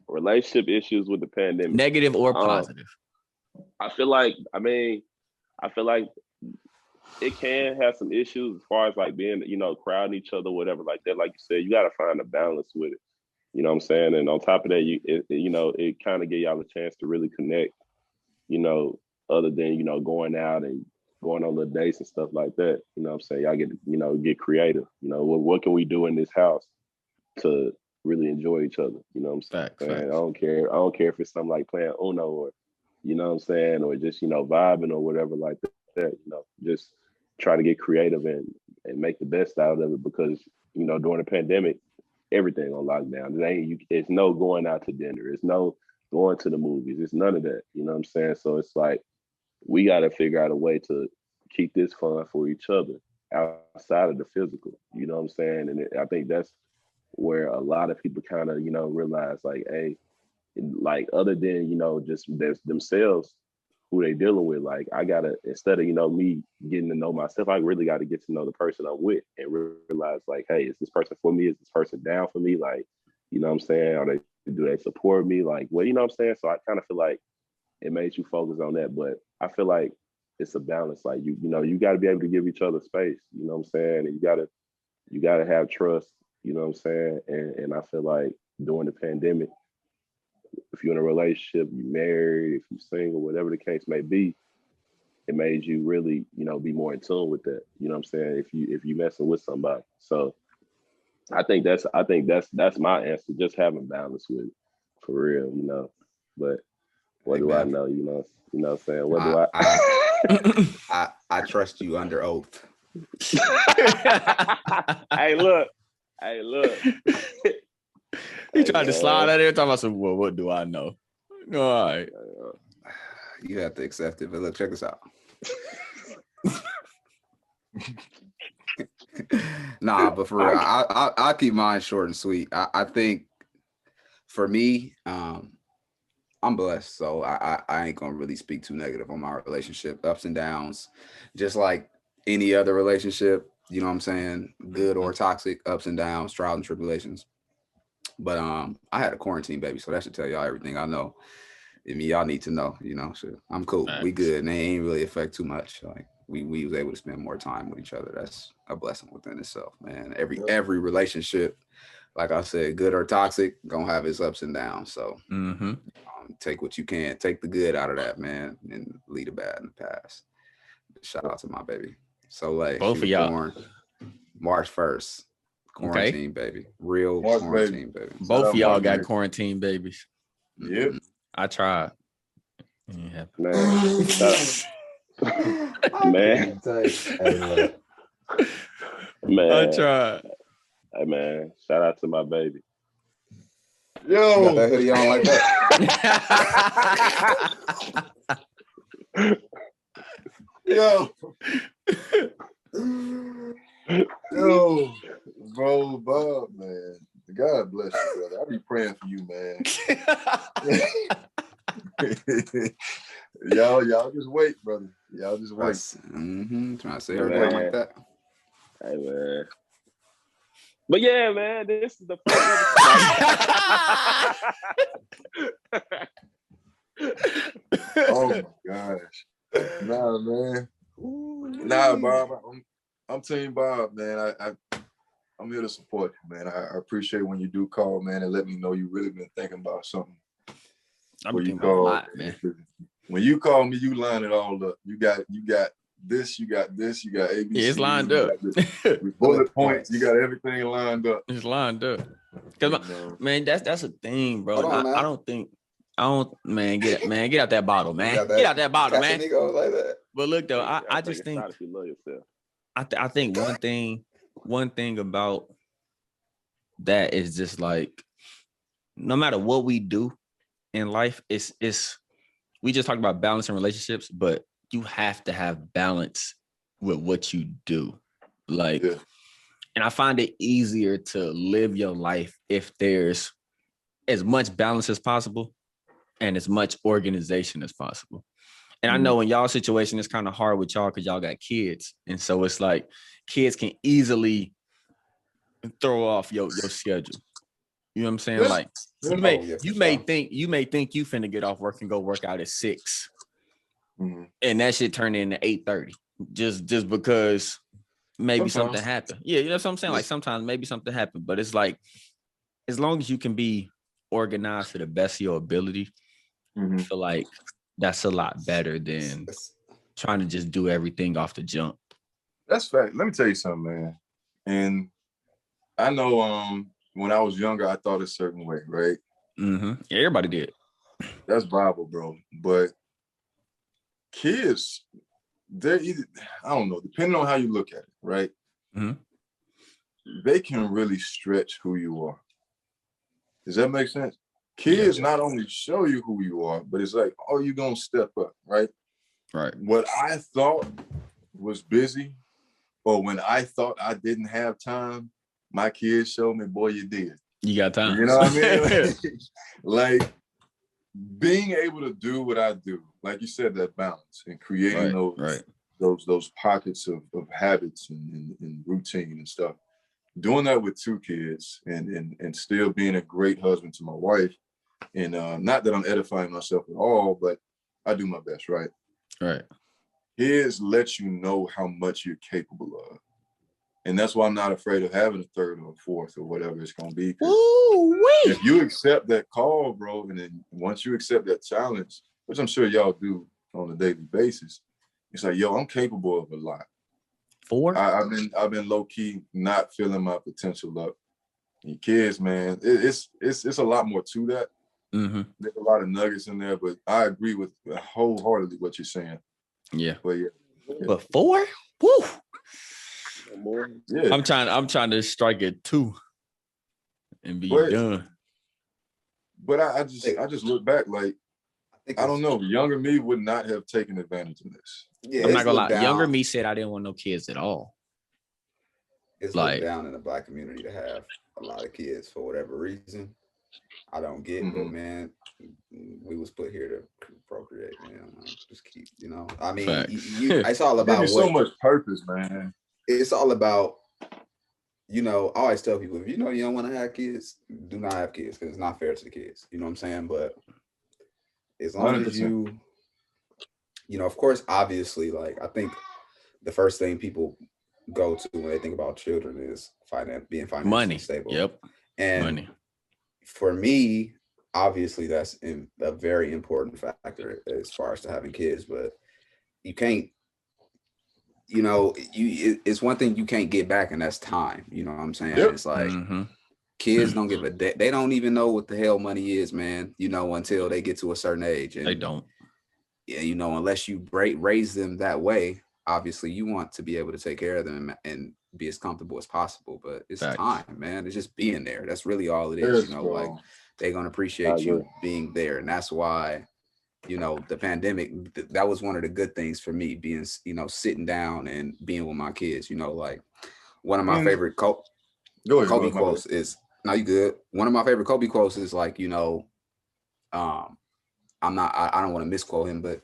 relationship issues with the pandemic, negative or positive. I feel like it can have some issues as far as like being, crowding each other, whatever like that. Like you said, you got to find a balance with it. You know what I'm saying? And on top of that, it kind of give y'all a chance to really connect, other than, going out and going on little dates and stuff like that. You know what I'm saying? Y'all get to, get creative. What can we do in this house to really enjoy each other? You know what I'm saying? Facts. I don't care if it's something like playing Uno or, you know what I'm saying, or just, vibing or whatever like that. Just try to get creative and make the best out of it, because, during the pandemic, everything on lockdown. It's no going out to dinner. It's no going to the movies. It's none of that. You know what I'm saying? So it's like, we got to figure out a way to keep this fun for each other outside of the physical. You know what I'm saying? And I think that's where a lot of people kind of, realize like, hey, like other than, just there's themselves, who they dealing with, like I gotta, instead of, me getting to know myself, I really got to get to know the person I'm with and realize like, hey, is this person for me? Is this person down for me? Like, you know what I'm saying? Do they support me? Like, well, you know what I'm saying? So I kind of feel like it makes you focus on that, but I feel like it's a balance. Like you got to be able to give each other space, you know what I'm saying? And you gotta have trust, you know what I'm saying? And I feel like during the pandemic, if you're in a relationship, you're married, if you're single, whatever the case may be, it made you really, be more in tune with that. You know what I'm saying? If you messing with somebody. So I think that's my answer. Just having balance with it, for real, But what do I know? You know what I'm saying? What do I trust you under oath. Hey, look. He tried to slide out there talking about some, well, what do I know? All right. You have to accept it, but look, check this out. Nah, but for real, I'll keep mine short and sweet. I think for me, I'm blessed, so I ain't gonna really speak too negative on my relationship. Ups and downs, just like any other relationship, you know what I'm saying? Good or toxic, ups and downs, trials and tribulations. But I had a quarantine baby, so that should tell y'all everything I know. I mean, y'all need to know, so I'm cool. Thanks. We good, and they ain't really affect too much. Like we was able to spend more time with each other. That's a blessing within itself, man. Every relationship, like I said, good or toxic, gonna have its ups and downs. So take what you can, take the good out of that, man, and leave the bad in the past. Shout out to my baby. So like, both of y'all born March 1st. Quarantine baby. Real March quarantine baby. Both of y'all got baby. quarantine babies. Yep. I tried. Yeah. Man. Man. I tried. Hey man, shout out to my baby. Yo, you got that hoodie on like that. Yo, bro, Bob, man. God bless you, brother. I'll be praying for you, man. y'all just wait, brother. Y'all just wait. Trying to say everything like that. Hey man. But yeah, man, this is the first Oh my gosh. Nah, man. Nah, Bob. I'm Team Bob, man. I'm here to support you, man. I appreciate when you do call, man, and let me know you really been thinking about something. I'm thinking about a lot, man. When you call me, you line it all up. You got this, you got this, you got ABC. Yeah, it's lined up. Bullet points, you got everything lined up. It's lined up. Cause man, that's a thing, bro. I don't, man, get out that bottle, man. Get out that bottle, man. Like that. But look though, I just think I think one thing about that is just like, no matter what we do in life, it's we just talked about balance in relationships, but you have to have balance with what you do. Like, and I find it easier to live your life if there's as much balance as possible and as much organization as possible. And I know in y'all situation, it's kind of hard with y'all because y'all got kids. And so it's like kids can easily throw off your schedule. You know what I'm saying? Yeah. Like Yeah. you may think you finna get off work and go work out at 6. And that shit turned into 8:30. Just because maybe something happened. Yeah, you know what I'm saying? Like sometimes maybe something happened, but it's like as long as you can be organized to the best of your ability, I feel like that's a lot better than trying to just do everything off the jump. That's fact. Let me tell you something, man. And I know when I was younger, I thought a certain way, right? Yeah, everybody did. That's Bible, bro. But kids, they're either, I don't know, depending on how you look at it, right? They can really stretch who you are. Does that make sense? Kids not only show you who you are, but it's like, oh, you're going to step up, right? Right. What I thought was busy, or when I thought I didn't have time, my kids showed me, boy, you did. You got time. You know what I mean? Like being able to do what I do, like you said, that balance and creating those pockets of habits and routine and stuff. Doing that with 2 kids and still being a great husband to my wife. And not that I'm edifying myself at all, but I do my best, right? Right. Kids let you know how much you're capable of. And that's why I'm not afraid of having a 3rd or a 4th or whatever it's going to be. If you accept that call, bro, and then once you accept that challenge, which I'm sure y'all do on a daily basis, it's like, yo, I'm capable of a lot. 4? I've been low key not feeling my potential up. And kids, man, it's a lot more to that. There's a lot of nuggets in there, but I agree with wholeheartedly what you're saying. Yeah. But But 4? Woo. Yeah. I'm trying to strike at 2 and be done. But I just look back like, I don't know. Younger me would not have taken advantage of this. Yeah, I'm not gonna lie. Younger me said I didn't want no kids at all. It's looked down in the Black community to have a lot of kids for whatever reason. I don't get, but man, we was put here to procreate, man. Just keep, you know. I mean, it's all about so much purpose, man. It's all about, you know. I always tell people, if you know you don't want to have kids, do not have kids because it's not fair to the kids. You know what I'm saying? But as long 100%. As you know, of course, obviously, like I think the first thing people go to when they think about children is being financially stable. Yep. And money. For me, obviously, that's a very important factor as far as to having kids. But you can't, you know, it's one thing you can't get back, and that's time. You know what I'm saying? Yep. It's like kids don't give a they don't even know what the hell money is, man. You know, until they get to a certain age. And they don't. Yeah, you know, unless you raise them that way, obviously you want to be able to take care of them and be as comfortable as possible. But it's time, man. It's just being there. That's really all it is. You know, like they're gonna appreciate you being there, and that's why, you know, the pandemic, that was one of the good things for me, being, you know, sitting down and being with my kids. You know, like one of my favorite Kobe quotes is, "No, you good." One of my favorite Kobe quotes is like, you know, I don't want to misquote him, but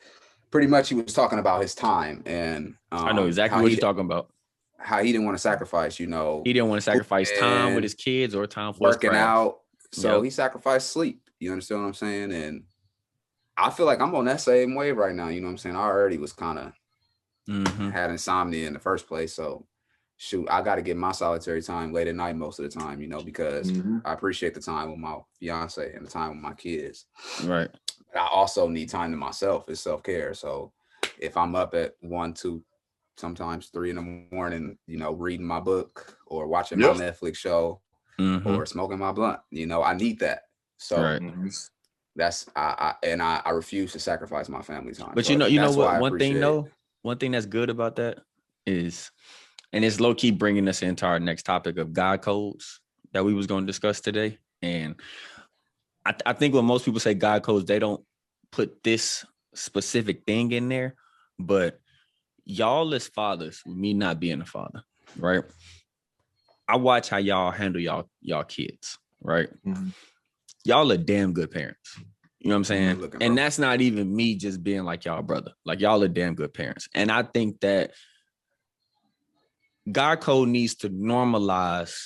pretty much he was talking about his time, and I know exactly what you're talking about. How he didn't want to sacrifice, you know. He didn't want to sacrifice time with his kids or time for working out. So he sacrificed sleep. You understand what I'm saying? And I feel like I'm on that same wave right now. You know what I'm saying? I already was kind of had insomnia in the first place. So shoot, I got to get my solitary time late at night most of the time, you know, because I appreciate the time with my fiance and the time with my kids. Right. But I also need time to myself. It's self-care. So if I'm up at 1, 2, sometimes 3 in the morning, you know, reading my book or watching my Netflix show or smoking my blunt, you know, I need that. So that's I refuse to sacrifice my family time. But you know what? One thing that's good about that is, and it's low key bringing us into our next topic of God codes that we was going to discuss today. And I think when most people say God codes, they don't put this specific thing in there, but y'all as fathers, me not being a father, right? I watch how y'all handle y'all kids, right? Y'all are damn good parents. You know what I'm saying? And that's not even me just being like y'all brother. Like y'all are damn good parents. And I think that God code needs to normalize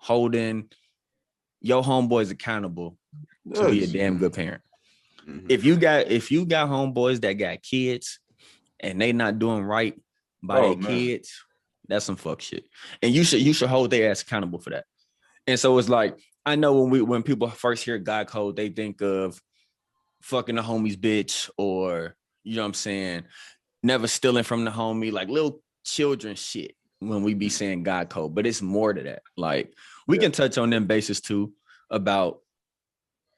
holding your homeboys accountable to be a damn good parent. If you got homeboys that got kids and they not doing right by their kids, that's some fuck shit. And you should hold their ass accountable for that. And so it's like, I know when people first hear God code, they think of fucking the homie's bitch, or you know what I'm saying, never stealing from the homie, like little children shit when we be saying God code. But it's more to that. Like we can touch on them bases too about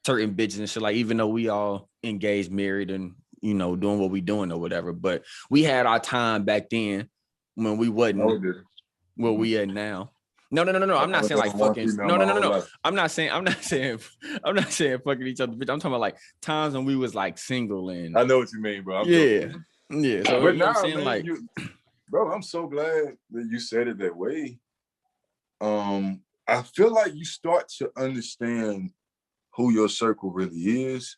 certain bitches and shit. Like even though we all engaged, married, and you know doing what we doing or whatever, but we had our time back then when we wasn't where we at now. No. I'm not saying like fucking. No. I'm not saying fucking each other, bitch. I'm talking about like times when we was like single and. I know what you mean, bro. Yeah. So but you now, know what I'm saying, man, like, bro, I'm so glad that you said it that way. I feel like you start to understand who your circle really is,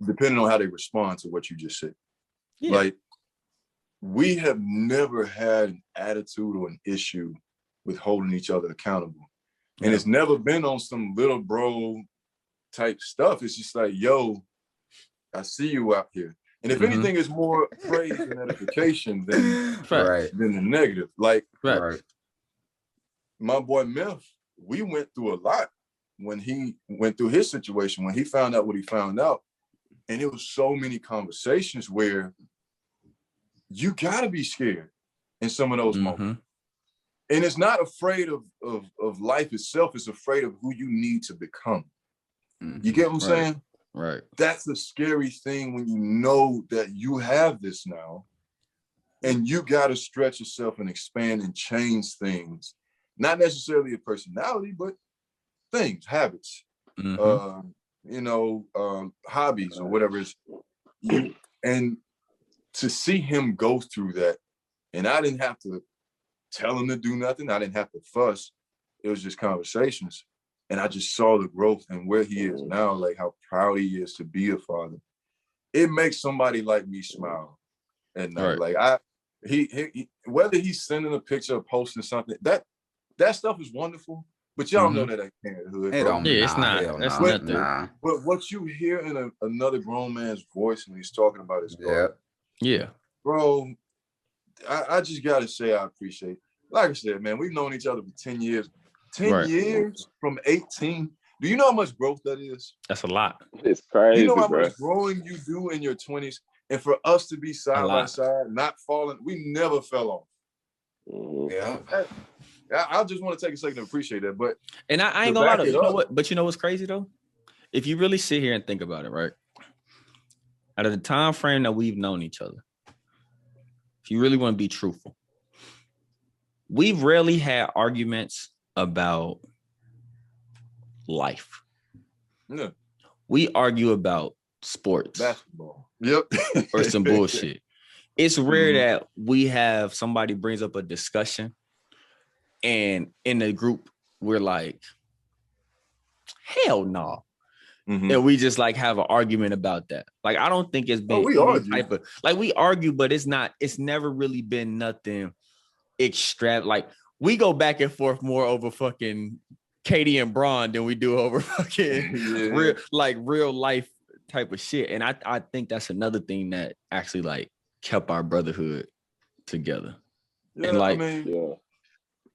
depending on how they respond to what you just said. Yeah. Like, we have never had an attitude or an issue with holding each other accountable. And it's never been on some little bro type stuff. It's just like, yo, I see you out here. And if anything, it's more praise and edification than the negative. Like, my boy Meth, we went through a lot when he went through his situation, when he found out what he found out. And it was so many conversations where you gotta be scared in some of those moments. And it's not afraid of life itself, it's afraid of who you need to become. You get what I'm saying? Right. That's the scary thing when you know that you have this now and you gotta stretch yourself and expand and change things. Not necessarily a personality, but things, habits, hobbies or whatever it is. And to see him go through that, and I didn't have to tell him to do nothing. I didn't have to fuss. It was just conversations. And I just saw the growth and where he is now, like how proud he is to be a father. It makes somebody like me smile. And like he whether he's sending a picture or posting something, that stuff is wonderful. But y'all know that I can't hood. It's not. That's nothing. But what you hear in another grown man's voice when he's talking about his daughter, bro, I just gotta say I appreciate it. Like I said, man, we've known each other for 10 years. 10 years from 18. Do you know how much growth that is? That's a lot. It's crazy. You know how much growing you do in your 20s? And for us to be side by side, not falling, we never fell off. I just want to take a second to appreciate that. But I ain't gonna lie to you. You know what? But you know what's crazy though? If you really sit here and think about it, right? Out of the time frame that we've known each other, if you really want to be truthful, we've rarely had arguments about life. Yeah. We argue about sports. Basketball. Yep. Or some bullshit. It's rare that we have somebody brings up a discussion and in the group we're like, hell no. And we just like have an argument about that. Like, I don't think it's been we argue, but it's never really been nothing extravagant. Like, we go back and forth more over fucking Katie and Braun than we do over fucking real life type of shit. And I think that's another thing that actually like kept our brotherhood together. Yeah, and like, I mean,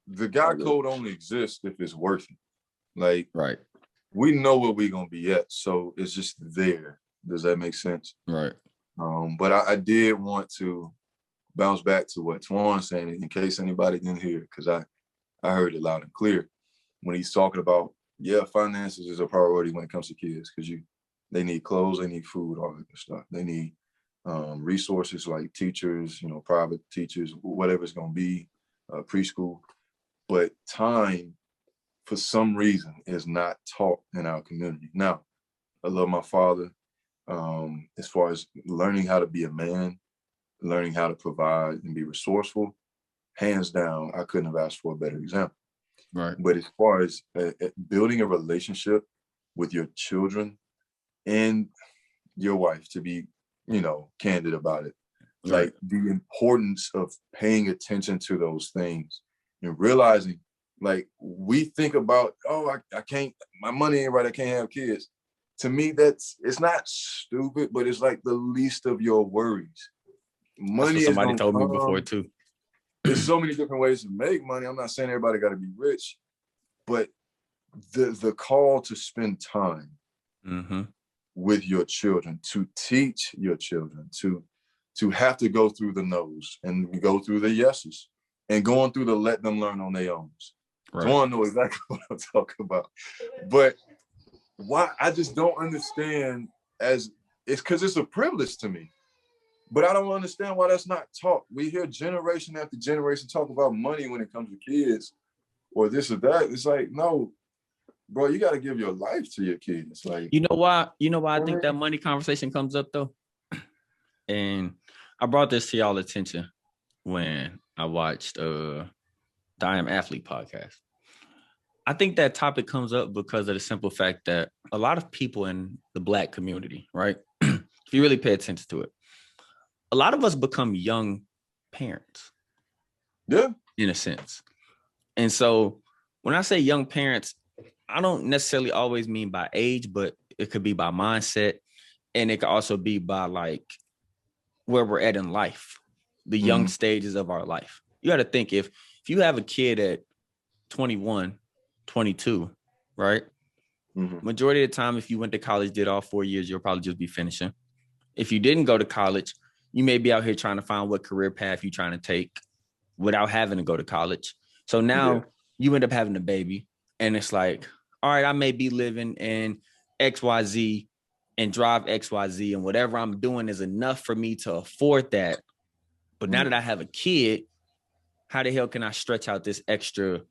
the God code only exists if it's working. Like, we know where we're gonna be at, so it's just there. Does that make sense? Right. But I did want to bounce back to what Twan's saying in case anybody didn't hear, because I heard it loud and clear when he's talking about finances is a priority when it comes to kids, because they need clothes, they need food, all that stuff. They need resources like teachers, private teachers, whatever it's gonna be, preschool. But time, for some reason, is not taught in our community. Now, I love my father. As far as learning how to be a man, learning how to provide and be resourceful, hands down, I couldn't have asked for a better example. Right. But as far as building a relationship with your children and your wife, to be, candid about it, like the importance of paying attention to those things and realizing Like we think about, oh, I can't, my money ain't right, I can't have kids. To me, it's not stupid, but it's like the least of your worries. Money That's what somebody is told me come. before too. There's so many different ways to make money. I'm not saying everybody got to be rich, but the call to spend time with your children, to teach your children, to have to go through the no's and go through the yeses, and going through the let them learn on their own. Right. So I want to know exactly what I'm talking about. But why I just don't understand, it's because it's a privilege to me. But I don't understand why that's not taught. We hear generation after generation talk about money when it comes to kids or this or that. It's like, no, bro, you got to give your life to your kids. Like, you know why I think that money conversation comes up though? And I brought this to y'all attention when I watched the I Am Athlete podcast. I think that topic comes up because of the simple fact that a lot of people in the Black community, right? If you really pay attention to it, a lot of us become young parents. Yeah. In a sense. And so when I say young parents, I don't necessarily always mean by age, but it could be by mindset. And it could also be by like where we're at in life, the young stages of our life. You got to think if you have a kid at 21, 22, right? Majority of the time, if you went to college, did all 4 years, you'll probably just be finishing. If you didn't go to college, you may be out here trying to find what career path you're trying to take without having to go to college. So now you end up having a baby and it's like, all right, I may be living in XYZ and drive XYZ and whatever I'm doing is enough for me to afford that. But now that I have a kid, how the hell can I stretch out this extra?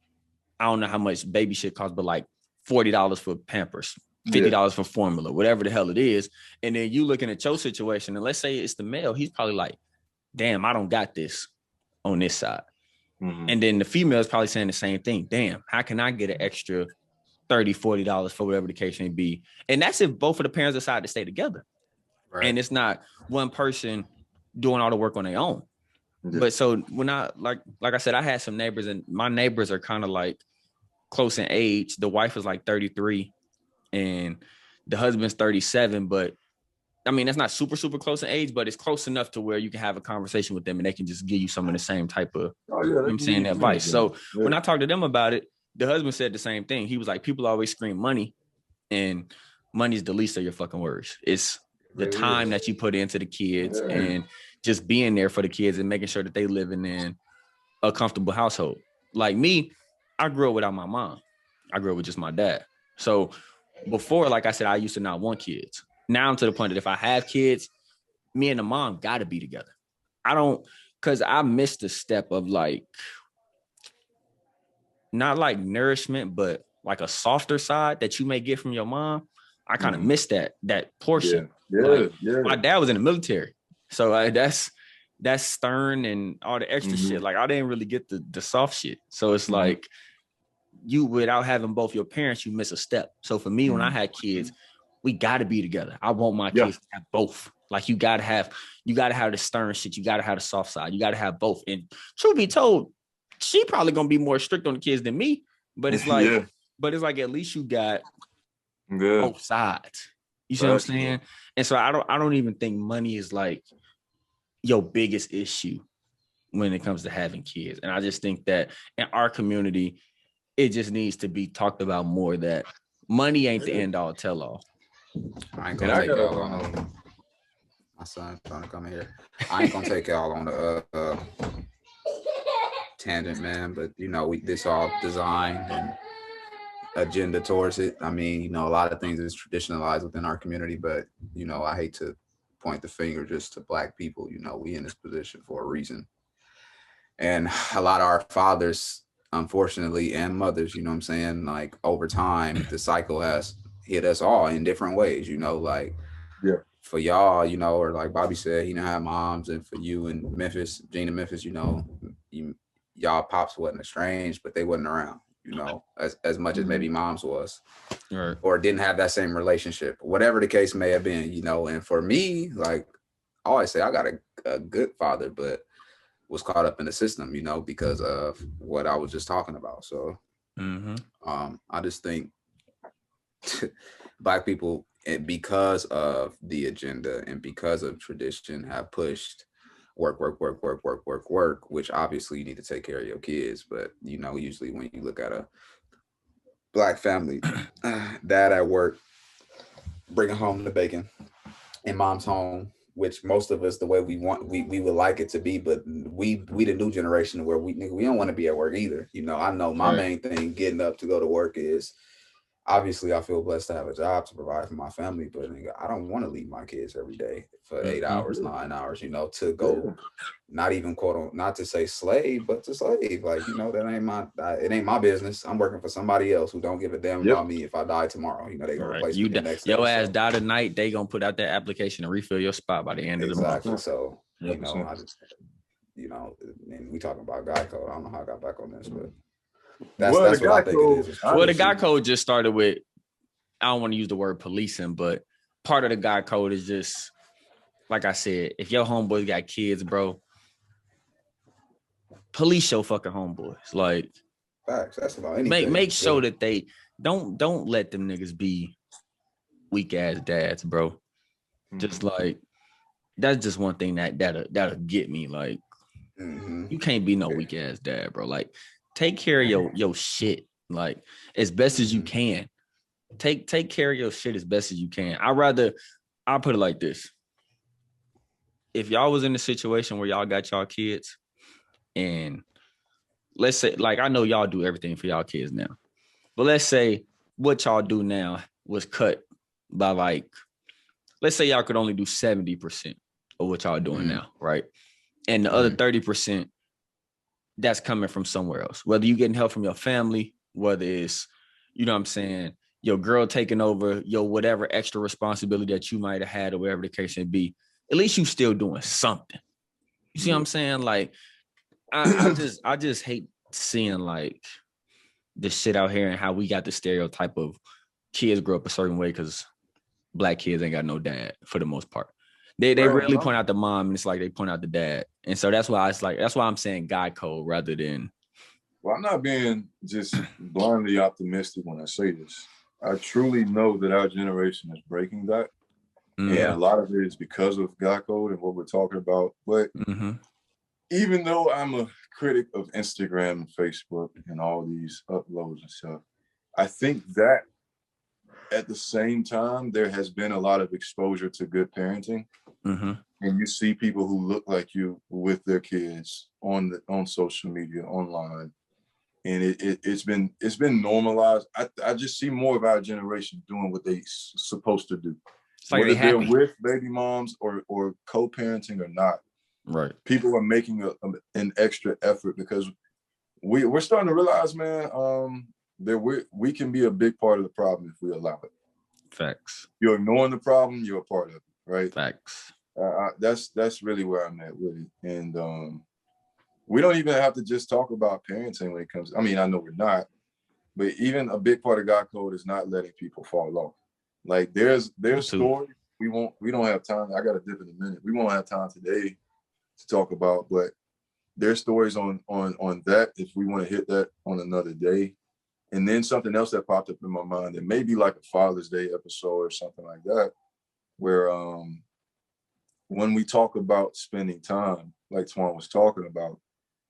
I don't know how much baby shit costs, but like $40 for Pampers, $50 for formula, whatever the hell it is. And then you looking at your situation and let's say it's the male, he's probably like, damn, I don't got this on this side. And then the female is probably saying the same thing. Damn, how can I get an extra $30, $40 for whatever the case may be? And that's if both of the parents decide to stay together. Right. And it's not one person doing all the work on their own. But so when like I said, I had some neighbors and my neighbors are kind of like close in age. The wife is like 33 and the husband's 37, but I mean, that's not super, super close in age, but it's close enough to where you can have a conversation with them and they can just give you some of the same type of, I'm saying, advice. So when I talked to them about it, the husband said the same thing. He was like, people always scream money and money is the least of your fucking worries. It's the time that you put into the kids and just being there for the kids and making sure that they living in a comfortable household. Like me, I grew up without my mom. I grew up with just my dad. So before, like I said, I used to not want kids. Now I'm to the point that if I have kids, me and the mom got to be together. Because I missed the step of like, not like nourishment, but like a softer side that you may get from your mom. I kind of missed that portion. My dad was in the military. So that's stern and all the extra shit. Like I didn't really get the soft shit. So it's like you, without having both your parents, you miss a step. So for me, when I had kids, we got to be together. I want my kids to have both. Like you got to have the stern shit. You got to have the soft side. You got to have both. And truth be told, she probably going to be more strict on the kids than me, but it's like, at least you got both sides. You see what I'm saying? And so I don't even think money is like your biggest issue when it comes to having kids. And I just think that in our community, it just needs to be talked about more, that money ain't the end all tell all. I ain't gonna take y'all on my son trying to come in here. I ain't gonna take y'all on the tangent, man. But you know, this all designed and agenda towards it. I mean, you know, a lot of things is traditionalized within our community, but you know, I hate to point the finger just to Black people. You know, we in this position for a reason, and a lot of our fathers, unfortunately, and mothers, you know what I'm saying, like over time, the cycle has hit us all in different ways, you know, like for y'all, you know, or like Bobby said, you know, have moms, and for you in Memphis, Gina Memphis, you know, y'all pops wasn't estranged, but they wasn't around, you know, as much as maybe moms was, or didn't have that same relationship, whatever the case may have been, you know. And for me, like I always say, I got a good father, but was caught up in the system, you know, because of what I was just talking about. So I just think Black people, because of the agenda and because of tradition, have pushed work, which obviously you need to take care of your kids. But, you know, usually when you look at a Black family, dad at work, bringing home the bacon, and mom's home, which most of us, the way we would like it to be, but we the new generation where we don't want to be at work either. You know, I know my main thing getting up to go to work is, obviously I feel blessed to have a job to provide for my family, but I don't want to leave my kids every day for 8 hours, 9 hours, you know, to go, not even not to say slave, but to slave. Like, you know, it ain't my business. I'm working for somebody else who don't give a damn about me if I die tomorrow. You know, they gonna replace me the next day. Your ass die tonight, they gonna put out that application and refill your spot by the end of the month. Exactly. So, you know, and we talking about guy code. I don't know how I got back on this, but that's what I think it is. Well, the guy code just started with, I don't want to use the word policing, but part of the guy code is just, like I said, if your homeboys got kids, bro, police your fucking homeboys. Like, facts. That's about anything. Make sure that they don't let them niggas be weak ass dads, bro. Just like, that's just one thing that'll get me. Like, you can't be no weak ass dad, bro. Like, take care of your shit, like, as best as you can. Take care of your shit as best as you can. I'll put it like this. If y'all was in a situation where y'all got y'all kids, and let's say, like, I know y'all do everything for y'all kids now, but let's say what y'all do now was cut by, like, let's say y'all could only do 70% of what y'all doing now, right? And the other 30%, that's coming from somewhere else. Whether you getting help from your family, whether it's, you know what I'm saying, your girl taking over your whatever extra responsibility that you might have had, or whatever the case may be, at least you still doing something. You see what I'm saying? Like, I just hate seeing, like, this shit out here and how we got the stereotype of kids grow up a certain way because Black kids ain't got no dad for the most part. They really point out the mom, and it's like they point out the dad. And so that's why I'm saying guy code rather than. Well, I'm not being just blindly optimistic when I say this. I truly know that our generation is breaking that. And a lot of it is because of guy code and what we're talking about. But even though I'm a critic of Instagram and Facebook and all these uploads and stuff, I think that at the same time, there has been a lot of exposure to good parenting. And you see people who look like you with their kids on social media, online. And it's been normalized. I just see more of our generation doing what they supposed to do. Like whether they're with baby moms or co-parenting or not. Right. People are making an extra effort because we're starting to realize, man, that we can be a big part of the problem if we allow it. Facts. You're ignoring the problem, you're a part of it, right? Facts. That's really where I'm at with it. And we don't even have to just talk about parenting when it comes. I mean, I know we're not, but even a big part of God code is not letting people fall off. Like there's stories we don't have time. I got to dip in a minute. We won't have time today to talk about, but there's stories on that if we want to hit that on another day. And then something else that popped up in my mind that may be like a Father's Day episode or something like that, where when we talk about spending time, like Twan was talking about,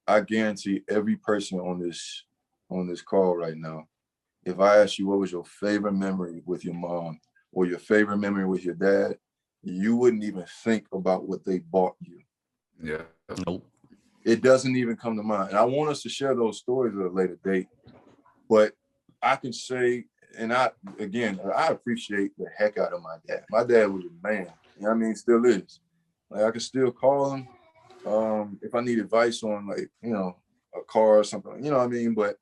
I guarantee every person on this call right now, if I ask you what was your favorite memory with your mom or your favorite memory with your dad, you wouldn't even think about what they bought you. Yeah. Nope. It doesn't even come to mind. And I want us to share those stories at a later date. But I can say, and I appreciate the heck out of my dad. My dad was a man. You know what I mean? Still is. Like I can still call him if I need advice on, like, you know, a car or something, you know what I mean? But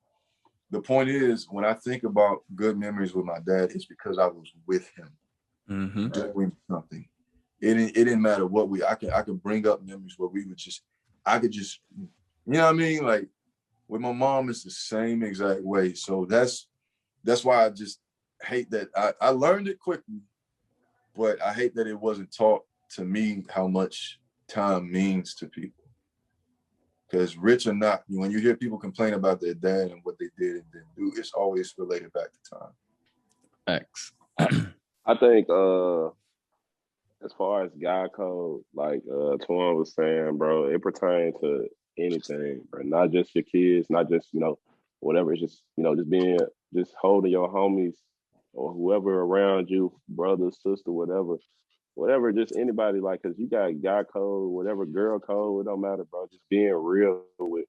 the point is, when I think about good memories with my dad, it's because I was with him doing something. It didn't matter what I could bring up memories where I could just, you know what I mean? Like with my mom, it's the same exact way. So that's why I just hate that. I learned it quickly, but I hate that it wasn't taught to me how much time means to people. Because rich or not, when you hear people complain about their dad and what they did and didn't do, it's always related back to time. X. I think as far as guy code, like Twan was saying, bro, it pertains to anything, bro. Not just your kids, not just, whatever. It's just, just holding your homies or whoever around you, brother, sister, whatever, just anybody, like, because you got guy code, whatever, girl code, it don't matter, bro. Just being real with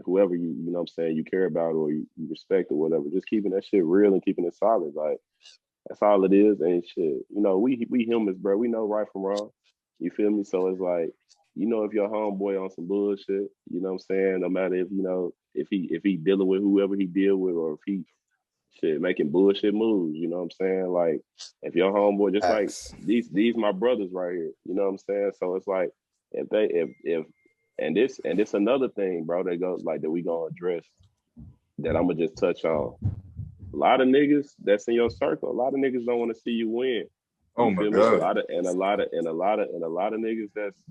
whoever you care about or you respect or whatever. Just keeping that shit real and keeping it solid. Like, that's all it is. And shit, we humans, bro. We know right from wrong. You feel me? So it's like, if your homeboy on some bullshit, you know what I'm saying? No matter if he dealing with whoever he deal with or if he making bullshit moves, you know what I'm saying? Like, if your homeboy, just like these my brothers right here, you know what I'm saying? So it's like, and this another thing, bro, that we gonna address that I'm gonna just touch on. A lot of niggas that's in your circle, a lot of niggas don't want to see you win. Oh my God. A lot of niggas that's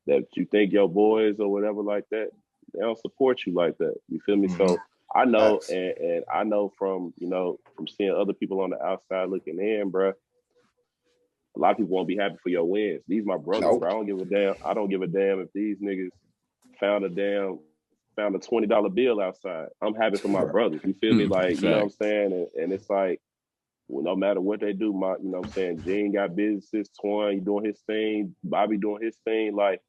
that you think your boys or whatever like that, they don't support you like that. You feel me? Mm-hmm. So I know, and I know from seeing other people on the outside looking in, bro. A lot of people won't be happy for your wins. These my brothers, bro. I don't give a damn. I don't give a damn if these niggas found a $20 bill outside. I'm happy for my brothers. You feel me? Like, you know what I'm saying? And it's like, well, no matter what they do, you know what I'm saying? Gene got businesses, Twan, he doing his thing, Bobby doing his thing. Like,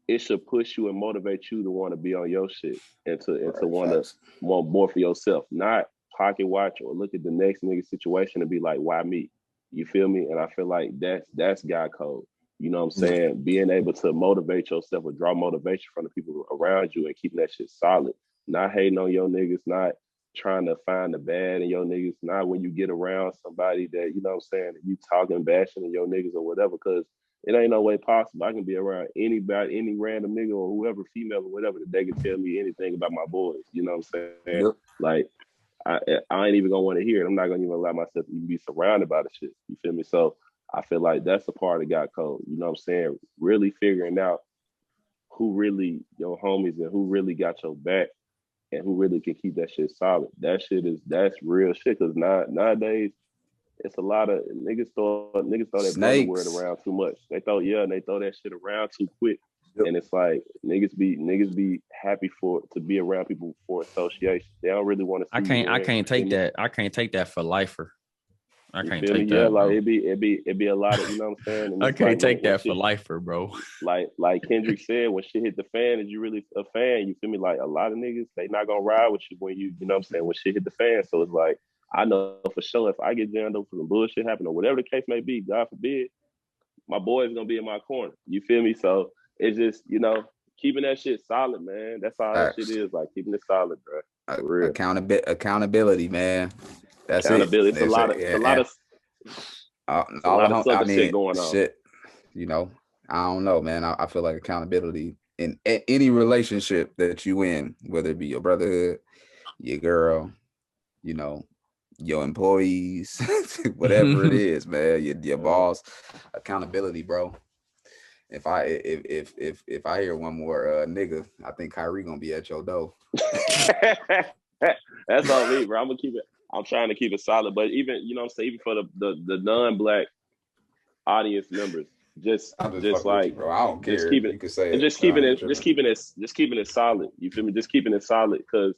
it should push you and motivate you to want to be on your shit and to want to want more for yourself, not pocket watch or look at the next nigga situation and be like, why me? You feel me? And I feel like that's God code. You know what I'm saying? Being able to motivate yourself or draw motivation from the people around you and keeping that shit solid. Not hating on your niggas, not trying to find the bad in your niggas, not when you get around somebody that, you know what I'm saying, that you talking, bashing in your niggas or whatever, because it ain't no way possible. I can be around anybody, any random nigga or whoever, female or whatever, that they can tell me anything about my boys. You know what I'm saying? Yep. Like, I ain't even gonna want to hear it. I'm not gonna even allow myself to be surrounded by the shit. You feel me? So I feel like that's a part of God code. You know what I'm saying? Really figuring out who really your homies and who really got your back and who really can keep that shit solid. That's real shit. Cause nowadays it's a lot of niggas throw that brother word around too much. They throw that shit around too quick. Yep. And it's like niggas be happy to be around people for association. They don't really want to see I can't take that. I can't take that for lifer. I can't take that. Yeah, like it'd be a lot of, you know what I'm saying? And I can't take that for lifer, bro. Like Kendrick said, when shit hit the fan, is you really a fan? You feel me? Like a lot of niggas, they not gonna ride with you when you know what I'm saying, when shit hit the fan. So it's like, I know for sure if I get jammed up for some bullshit happen or whatever the case may be, God forbid, my boy's gonna be in my corner. You feel me? So it's just, keeping that shit solid, man. That's all that shit is, like keeping it solid, bro. For real. Accountability, man. That's accountability. It's a lot of shit going on. Shit, I don't know, man. I feel like accountability in any relationship that you in, whether it be your brotherhood, your girl, your employees, whatever it is, man, your boss, accountability, bro. If I hear one more nigga, I think Kyrie gonna be at your door. That's on me, bro. I'm trying to keep it solid, but even, you know what I'm saying, even for the non-black audience members, just like, bro. I don't care. Keeping, you can say and just keeping it solid. You feel me? Just keeping it solid, because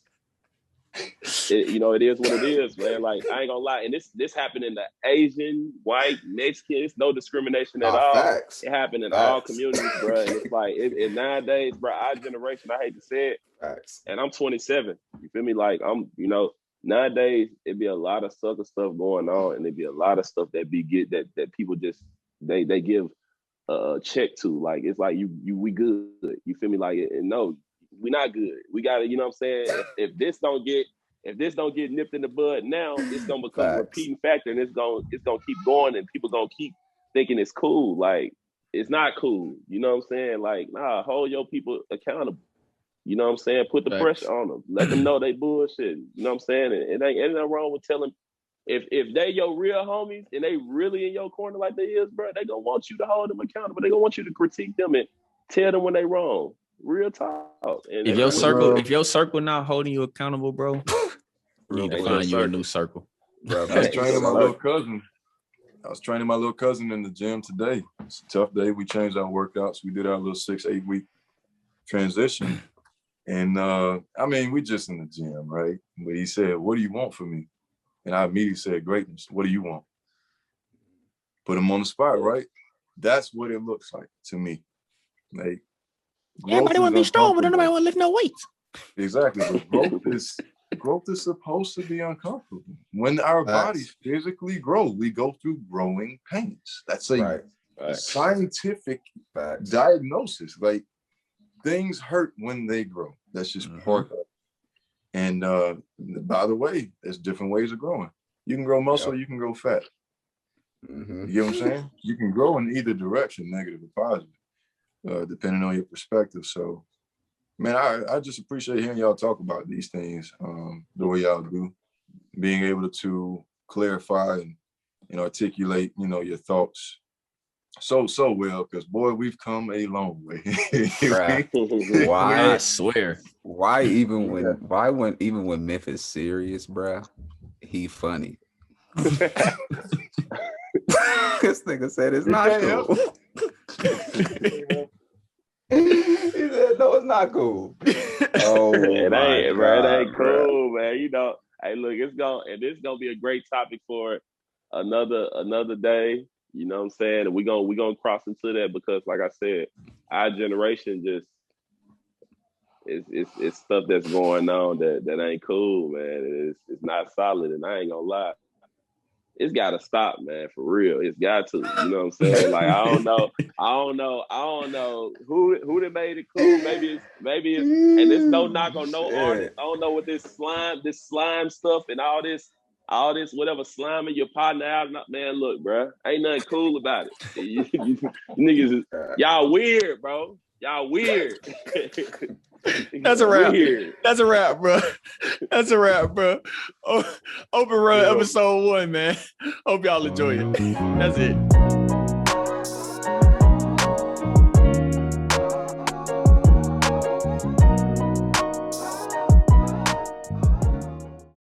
it is what it is, man. Like, I ain't gonna lie, and this happened in the Asian, white, Mexican. It's no discrimination at all. Facts. It happened in all communities, bro. And it's like nowadays, bro, our generation, I hate to say it, facts. And I'm 27. You feel me? Like, I'm, nowadays it'd be a lot of sucker stuff going on, and it'd be a lot of stuff that that people just they give a check to. Like, it's like we good. You feel me? Like, and no, we not good. We gotta, you know what I'm saying? If this don't get nipped in the bud now, it's gonna become a repeating factor, and it's gonna keep going, and people gonna keep thinking it's cool. Like, it's not cool. You know what I'm saying? Like, nah, hold your people accountable. You know what I'm saying? Put the pressure on them. Let them know they bullshit. You know what I'm saying? And it ain't nothing wrong with telling, if they your real homies and they really in your corner like they is, bro, they gonna want you to hold them accountable. They gonna want you to critique them and tell them when they wrong. Real talk. And If your circle not holding you accountable, bro, you need to Ain't find no you a circle. new circle. Bro, I was training my little cousin. I was training my little cousin in the gym today. It's a tough day. We changed our workouts. We did our little 6-8 week transition. And I mean, we just in the gym, right? But he said, "What do you want from me?" And I immediately said, "Greatness. What do you want?" Put him on the spot, right? That's what it looks like to me. Like, Everybody want to be strong, but nobody want to lift no weights. Exactly. But growth is supposed to be uncomfortable. When our bodies physically grow, we go through growing pains. That's a scientific diagnosis. Like, things hurt when they grow. That's just part of it. And by the way, there's different ways of growing. You can grow muscle, you can grow fat. You get what I'm saying? You can grow in either direction, negative or positive, depending on your perspective. So, man, I just appreciate hearing y'all talk about these things the way y'all do, being able to clarify and articulate, your thoughts so well, because boy, we've come a long way. Why? I swear. Why even when Myth is serious, bruh, he funny. This nigga said it's not cool. He said, "No, it's not cool." Oh, it ain't, bro. It ain't cool, bro. man. Hey, look, it's gonna be a great topic for another day. You know what I'm saying? And we're gonna cross into that because, like I said, our generation just it's stuff that's going on that ain't cool, man. It's not solid, and I ain't gonna lie. It's gotta stop, man, for real. It's got to. You know what I'm saying? Like, I don't know who that made it cool. Maybe it's and there's no knock on no artist. I don't know what this slime stuff and all this whatever sliming your partner out. Man, look, bro, ain't nothing cool about it. You niggas, y'all weird, bro. Y'all weird. That's a wrap. Weird. That's a wrap, bro. That's a wrap, bro. Open Run episode 1, man. Hope y'all enjoy it. That's it.